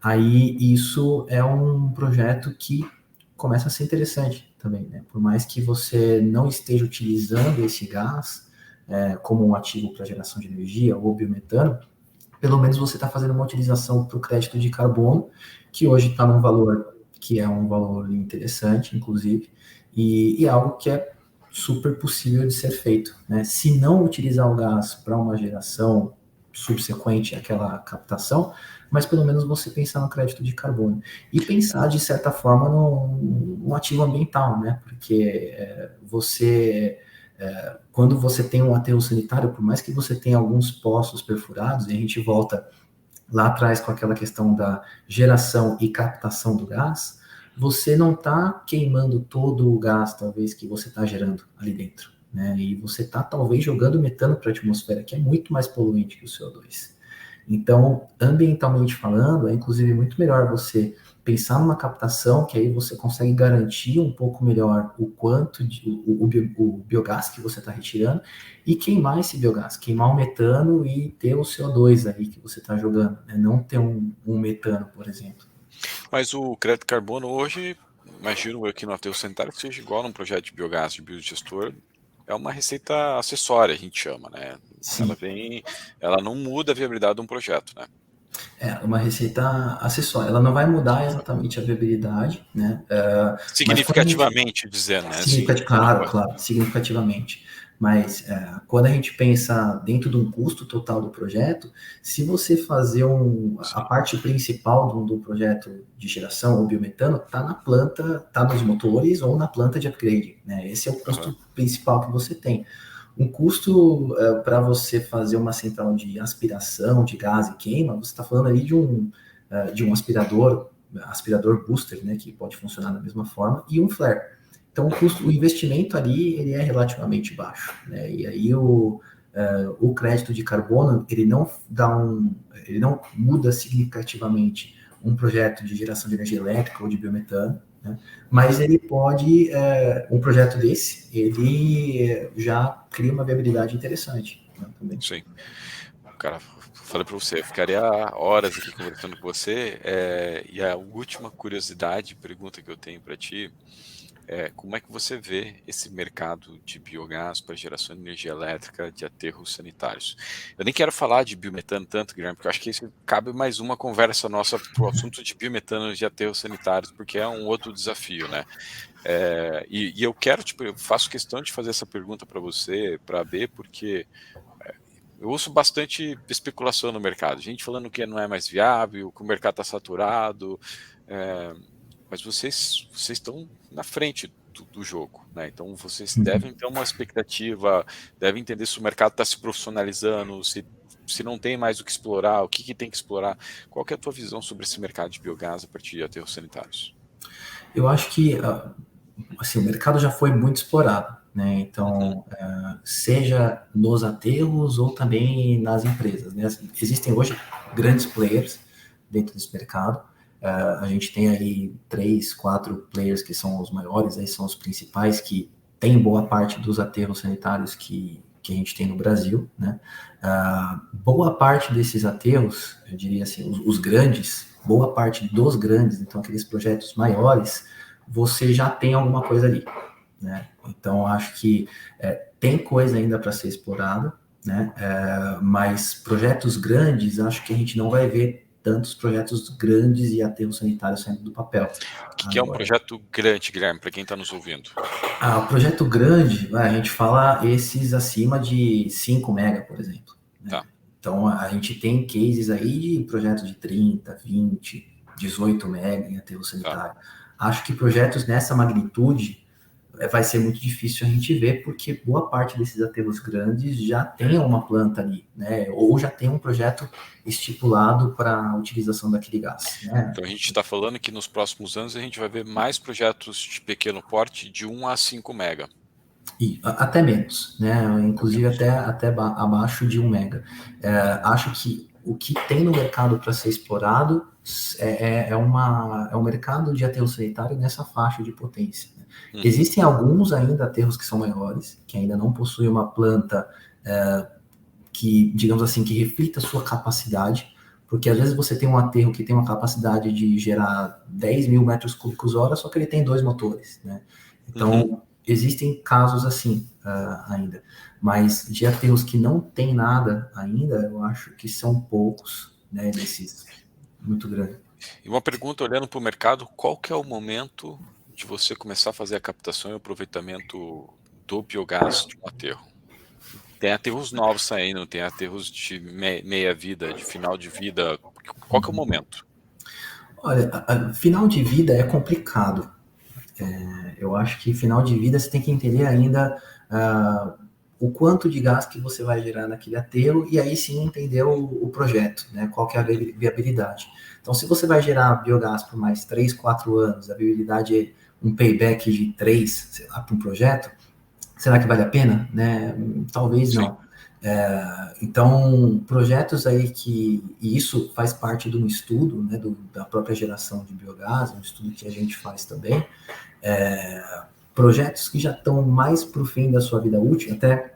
Aí isso é um projeto que começa a ser interessante também, né? Por mais que você não esteja utilizando esse gás como um ativo para geração de energia ou biometano, pelo menos você está fazendo uma utilização para o crédito de carbono, que hoje está num valor que é um valor interessante, inclusive, e algo que é super possível de ser feito. Né? Se não utilizar o gás para uma geração subsequente àquela captação, mas pelo menos você pensar no crédito de carbono. E pensar, de certa forma, no ativo ambiental, né? Porque quando você tem um aterro sanitário, por mais que você tenha alguns poços perfurados, e a gente volta lá atrás com aquela questão da geração e captação do gás, você não está queimando todo o gás, talvez, que você está gerando ali dentro. Né? E você está, talvez, jogando metano para a atmosfera, que é muito mais poluente que o CO2. Então, ambientalmente falando, é inclusive muito melhor você pensar numa captação, que aí você consegue garantir um pouco melhor o quanto o biogás que você está retirando e queimar esse biogás, queimar o metano e ter o CO2 aí que você está jogando, né? Não ter um metano, por exemplo. Mas o crédito carbono hoje, imagino eu que no aterro sanitário seja igual num projeto de biogás de biodigestor, é uma receita acessória, a gente chama, né? Sim, Ela não muda a viabilidade de um projeto, né? é uma receita acessória. Ela não vai mudar exatamente a viabilidade, né? Mas quando a gente Significativamente dizendo, né? Assim, significativamente, ela não claro, vai. claro, significativamente. Mas quando a gente pensa dentro de um custo total do projeto, se você fazer a parte principal do projeto de geração ou biometano, está na planta, está nos motores ou na planta de upgrade, né? Esse é o custo principal que você tem. Um custo para você fazer uma central de aspiração de gás e queima, você está falando ali de um aspirador booster, né, que pode funcionar da mesma forma, e um flare. Então, o investimento ali ele é relativamente baixo, né? E aí o crédito de carbono ele não muda significativamente um projeto de geração de energia elétrica ou de biometano, né? Mas ele pode, um projeto desse, ele já cria uma viabilidade interessante, né, também. Sim. Cara, falei para você, ficaria horas aqui conversando com você. E a última curiosidade, pergunta que eu tenho para ti, como é que você vê esse mercado de biogás para geração de energia elétrica de aterros sanitários? Eu nem quero falar de biometano tanto, Guilherme, porque eu acho que isso cabe mais uma conversa nossa para o assunto de biometano de aterros sanitários, porque é um outro desafio, né? E eu quero, eu faço questão de fazer essa pergunta para você, para a B, porque eu ouço bastante especulação no mercado, gente falando que não é mais viável, que o mercado está saturado, mas vocês estão na frente do jogo, né? Então vocês devem ter uma expectativa, devem entender se o mercado está se profissionalizando, se não tem mais o que explorar, o que tem que explorar. Qual que é a tua visão sobre esse mercado de biogás a partir de aterros sanitários? Eu acho que assim, o mercado já foi muito explorado, né? Então, seja nos aterros ou também nas empresas, né? Existem hoje grandes players dentro desse mercado. A gente tem aí 3, 4 players que são os maiores, aí são os principais, que têm boa parte dos aterros sanitários que a gente tem no Brasil, né? Boa parte desses aterros, eu diria assim, os grandes, boa parte dos grandes, então aqueles projetos maiores, você já tem alguma coisa ali, né? Então acho que tem coisa ainda para ser explorada, né? Mas projetos grandes, acho que a gente não vai ver tantos projetos grandes e aterros sanitários saindo do papel. O que é um projeto grande, Guilherme, para quem está nos ouvindo? Projeto grande, a gente fala esses acima de 5 mega, por exemplo, né? Tá. Então a gente tem cases aí de projetos de 30, 20, 18 mega em aterro sanitário. Tá. Acho que projetos nessa magnitude vai ser muito difícil a gente ver, porque boa parte desses aterros grandes já tem uma planta ali, né? Ou já tem um projeto estipulado para a utilização daquele gás, né? Então a gente está falando que nos próximos anos a gente vai ver mais projetos de pequeno porte de 1 a 5 mega. E até menos, né? Inclusive até abaixo de 1 mega. Acho que o que tem no mercado para ser explorado é um mercado de aterro sanitário nessa faixa de potência. Né? Existem alguns ainda aterros que são maiores, que ainda não possuem uma planta que, digamos assim, que reflita a sua capacidade, porque às vezes você tem um aterro que tem uma capacidade de gerar 10 mil metros cúbicos hora, só que ele tem 2 motores, né? Então, existem casos assim ainda, mas de aterros que não tem nada ainda, eu acho que são poucos, né, desses muito grandes. E uma pergunta, olhando para o mercado, qual que é o momento de você começar a fazer a captação e o aproveitamento do biogás de um aterro? Tem aterros novos saindo, tem aterros de meia vida, de final de vida. Qual que é o momento? Olha, final de vida é complicado. Eu acho que final de vida você tem que entender ainda o quanto de gás que você vai gerar naquele aterro e aí sim entender o projeto, né? Qual que é a viabilidade. Então, se você vai gerar biogás por mais 3, 4 anos, a viabilidade é um payback de 3 para um projeto, será que vale a pena? Né? Talvez não. Então, projetos aí e isso faz parte de um estudo, né, da própria geração de biogás, um estudo que a gente faz também, projetos que já estão mais para o fim da sua vida útil, até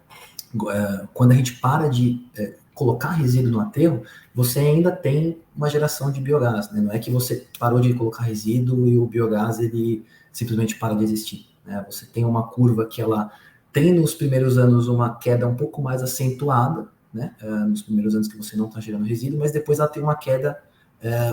quando a gente para de colocar resíduo no aterro, você ainda tem uma geração de biogás, né? Não é que você parou de colocar resíduo e o biogás ele simplesmente para de existir, né? Você tem uma curva que ela tem nos primeiros anos uma queda um pouco mais acentuada, né? Nos primeiros anos que você não está gerando resíduo, mas depois ela tem uma queda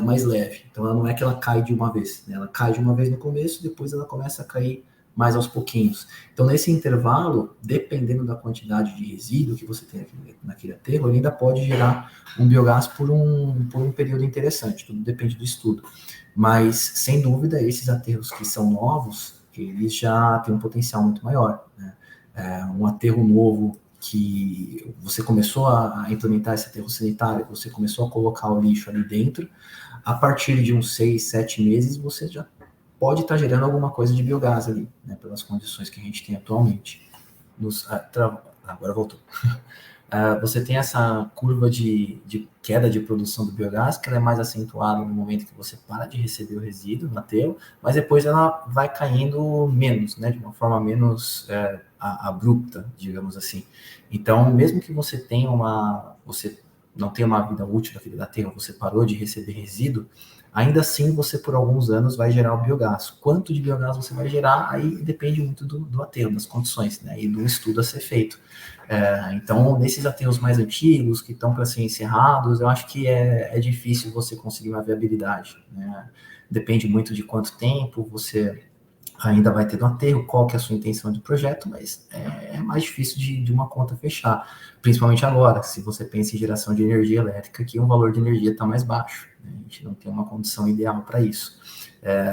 mais leve. Então ela não é que ela cai de uma vez, né? Ela cai de uma vez no começo, depois ela começa a cair mais aos pouquinhos. Então, nesse intervalo, dependendo da quantidade de resíduo que você tem naquele aterro, ele ainda pode gerar um biogás por um período interessante, tudo depende do estudo. Mas, sem dúvida, esses aterros que são novos, eles já têm um potencial muito maior, né? Um aterro novo que você começou a implementar esse aterro sanitário, você começou a colocar o lixo ali dentro, a partir de uns 6, 7 meses, você já pode estar gerando alguma coisa de biogás ali, né, pelas condições que a gente tem atualmente. Agora voltou. Você tem essa curva de queda de produção do biogás, que ela é mais acentuada no momento que você para de receber o resíduo no aterro, mas depois ela vai caindo menos, né, de uma forma menos abrupta, digamos assim. Então, mesmo que você você não tenha uma vida útil daquele aterro, você parou de receber resíduo, ainda assim você por alguns anos vai gerar o biogás. Quanto de biogás você vai gerar, aí depende muito do aterro, das condições, né, e do estudo a ser feito. Então, nesses aterros mais antigos, que estão para ser encerrados, eu acho que é difícil você conseguir uma viabilidade, né? Depende muito de quanto tempo você ainda vai ter no aterro, qual que é a sua intenção de projeto, mas é mais difícil de uma conta fechar, principalmente agora, se você pensa em geração de energia elétrica, que o valor de energia está mais baixo, né? A gente não tem uma condição ideal para isso.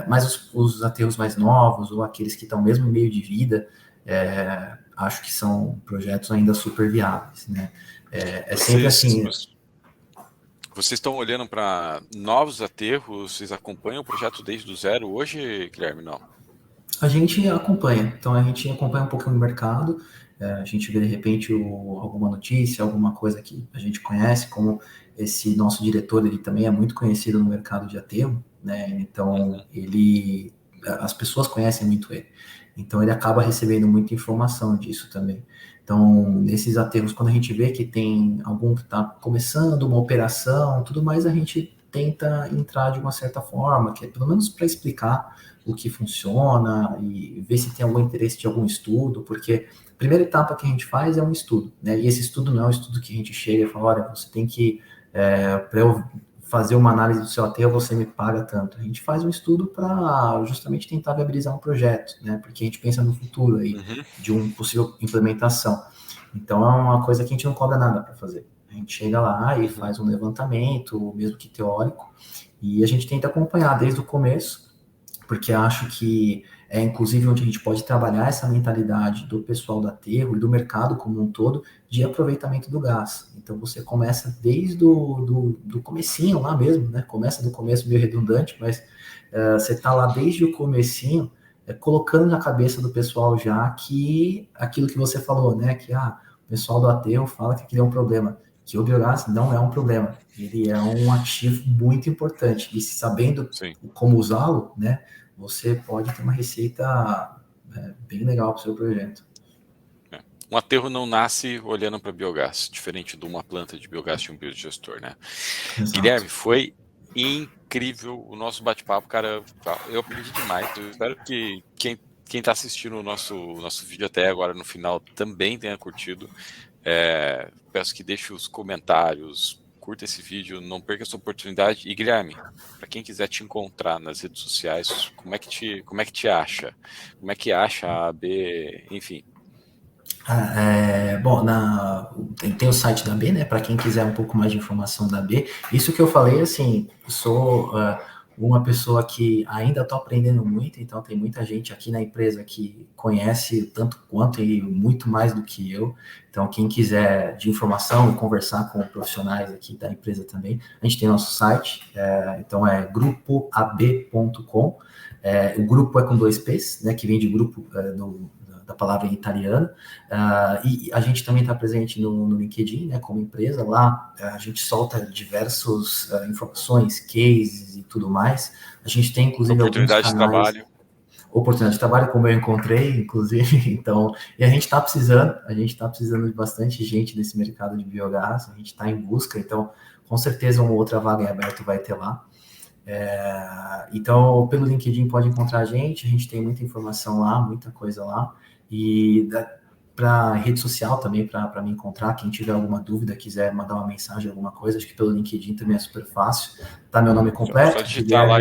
Mas os aterros mais novos, ou aqueles que estão mesmo em meio de vida, acho que são projetos ainda super viáveis, né? Sempre assim. Vocês estão olhando para novos aterros? Vocês acompanham o projeto desde o zero hoje, Guilherme? Não. A gente acompanha, então a gente acompanha um pouquinho o mercado, a gente vê de repente alguma notícia, alguma coisa que a gente conhece, como esse nosso diretor, ele também é muito conhecido no mercado de aterro, né? Então as pessoas conhecem muito ele, então ele acaba recebendo muita informação disso também. Então, nesses aterros, quando a gente vê que tem algum que está começando uma operação, tudo mais, a gente tenta entrar de uma certa forma, que é pelo menos para explicar o que funciona e ver se tem algum interesse de algum estudo, porque a primeira etapa que a gente faz é um estudo, né? E esse estudo não é um estudo que a gente chega e fala, olha, você tem que, para eu fazer uma análise do seu aterro, você me paga tanto. A gente faz um estudo para justamente tentar viabilizar um projeto, né? Porque a gente pensa no futuro aí, de uma possível implementação. Então é uma coisa que a gente não cobra nada para fazer. A gente chega lá e faz um levantamento, mesmo que teórico, e a gente tenta acompanhar desde o começo, porque acho que é inclusive onde a gente pode trabalhar essa mentalidade do pessoal do aterro e do mercado como um todo de aproveitamento do gás. Então você começa desde do comecinho lá mesmo, né? Começa do começo meio redundante, mas você está lá desde o comecinho colocando na cabeça do pessoal já que aquilo que você falou, né? Que o pessoal do aterro fala que aquilo é um problema, que o biogás não é um problema. Ele é um ativo muito importante e sabendo como usá-lo, né? Você pode ter uma receita bem legal para o seu projeto. Um aterro não nasce olhando para biogás, diferente de uma planta de biogás de um biodigestor, né? Exato. Guilherme, foi incrível o nosso bate-papo, cara. Eu aprendi demais. Eu espero que quem está assistindo o nosso vídeo até agora no final também tenha curtido. Peço que deixe os comentários, curta esse vídeo, não perca essa oportunidade. E Guilherme, para quem quiser te encontrar nas redes sociais, como é que te acha? Como é que acha a AB, enfim? Bom, tem o site da B, né? Para quem quiser um pouco mais de informação da B. Isso que eu falei, assim, sou uma pessoa que ainda estou aprendendo muito, então tem muita gente aqui na empresa que conhece tanto quanto e muito mais do que eu. Então, quem quiser de informação e conversar com profissionais aqui da empresa também, a gente tem nosso site, então é grupoab.com. O grupo é com 2 P's, né? Que vem de grupo da palavra em italiano, e a gente também está presente no LinkedIn, né, como empresa. Lá a gente solta diversas informações, cases e tudo mais. A gente tem, inclusive, oportunidade alguns canais... de trabalho. Oportunidade de trabalho, como eu encontrei, inclusive. Então, e a gente está precisando de bastante gente nesse mercado de biogás, a gente está em busca, então, com certeza uma outra vaga em aberto vai ter lá. Então, pelo LinkedIn pode encontrar a gente tem muita informação lá, muita coisa lá. E para rede social também, para me encontrar, quem tiver alguma dúvida, quiser mandar uma mensagem, alguma coisa, acho que pelo LinkedIn também é super fácil. Tá meu nome completo. Só digitar lá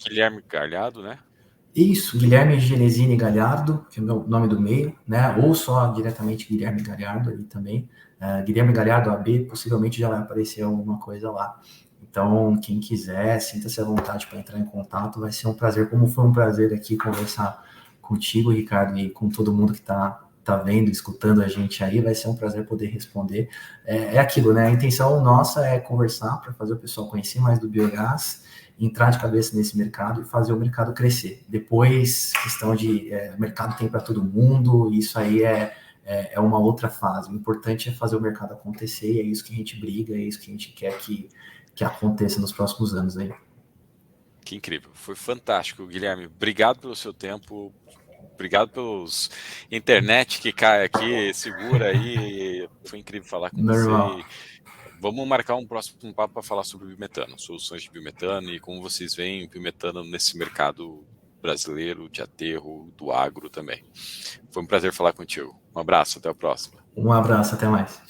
Guilherme Galhardo, né? Isso, Guilherme Genesini Galhardo, que é o meu nome do meio, né? Ou só diretamente Guilherme Galhardo ali também. Guilherme Galhardo AB, possivelmente já vai aparecer alguma coisa lá. Então, quem quiser, sinta-se à vontade para entrar em contato. Vai ser um prazer, como foi um prazer aqui conversar contigo, Ricardo, e com todo mundo que tá vendo, escutando a gente aí. Vai ser um prazer poder responder. É aquilo, né? A intenção nossa é conversar para fazer o pessoal conhecer mais do biogás, entrar de cabeça nesse mercado e fazer o mercado crescer. Depois, questão de mercado tem para todo mundo, isso aí é uma outra fase. O importante é fazer o mercado acontecer e é isso que a gente briga, é isso que a gente quer que aconteça nos próximos anos aí. Que incrível, foi fantástico, Guilherme. Obrigado pelo seu tempo, obrigado pelos internet que cai aqui, segura aí. Foi incrível falar com você. Normal. Vamos marcar um próximo papo para falar sobre biometano, soluções de biometano e como vocês veem biometano nesse mercado brasileiro de aterro, do agro também. Foi um prazer falar contigo. Um abraço, até a próxima. Um abraço, até mais.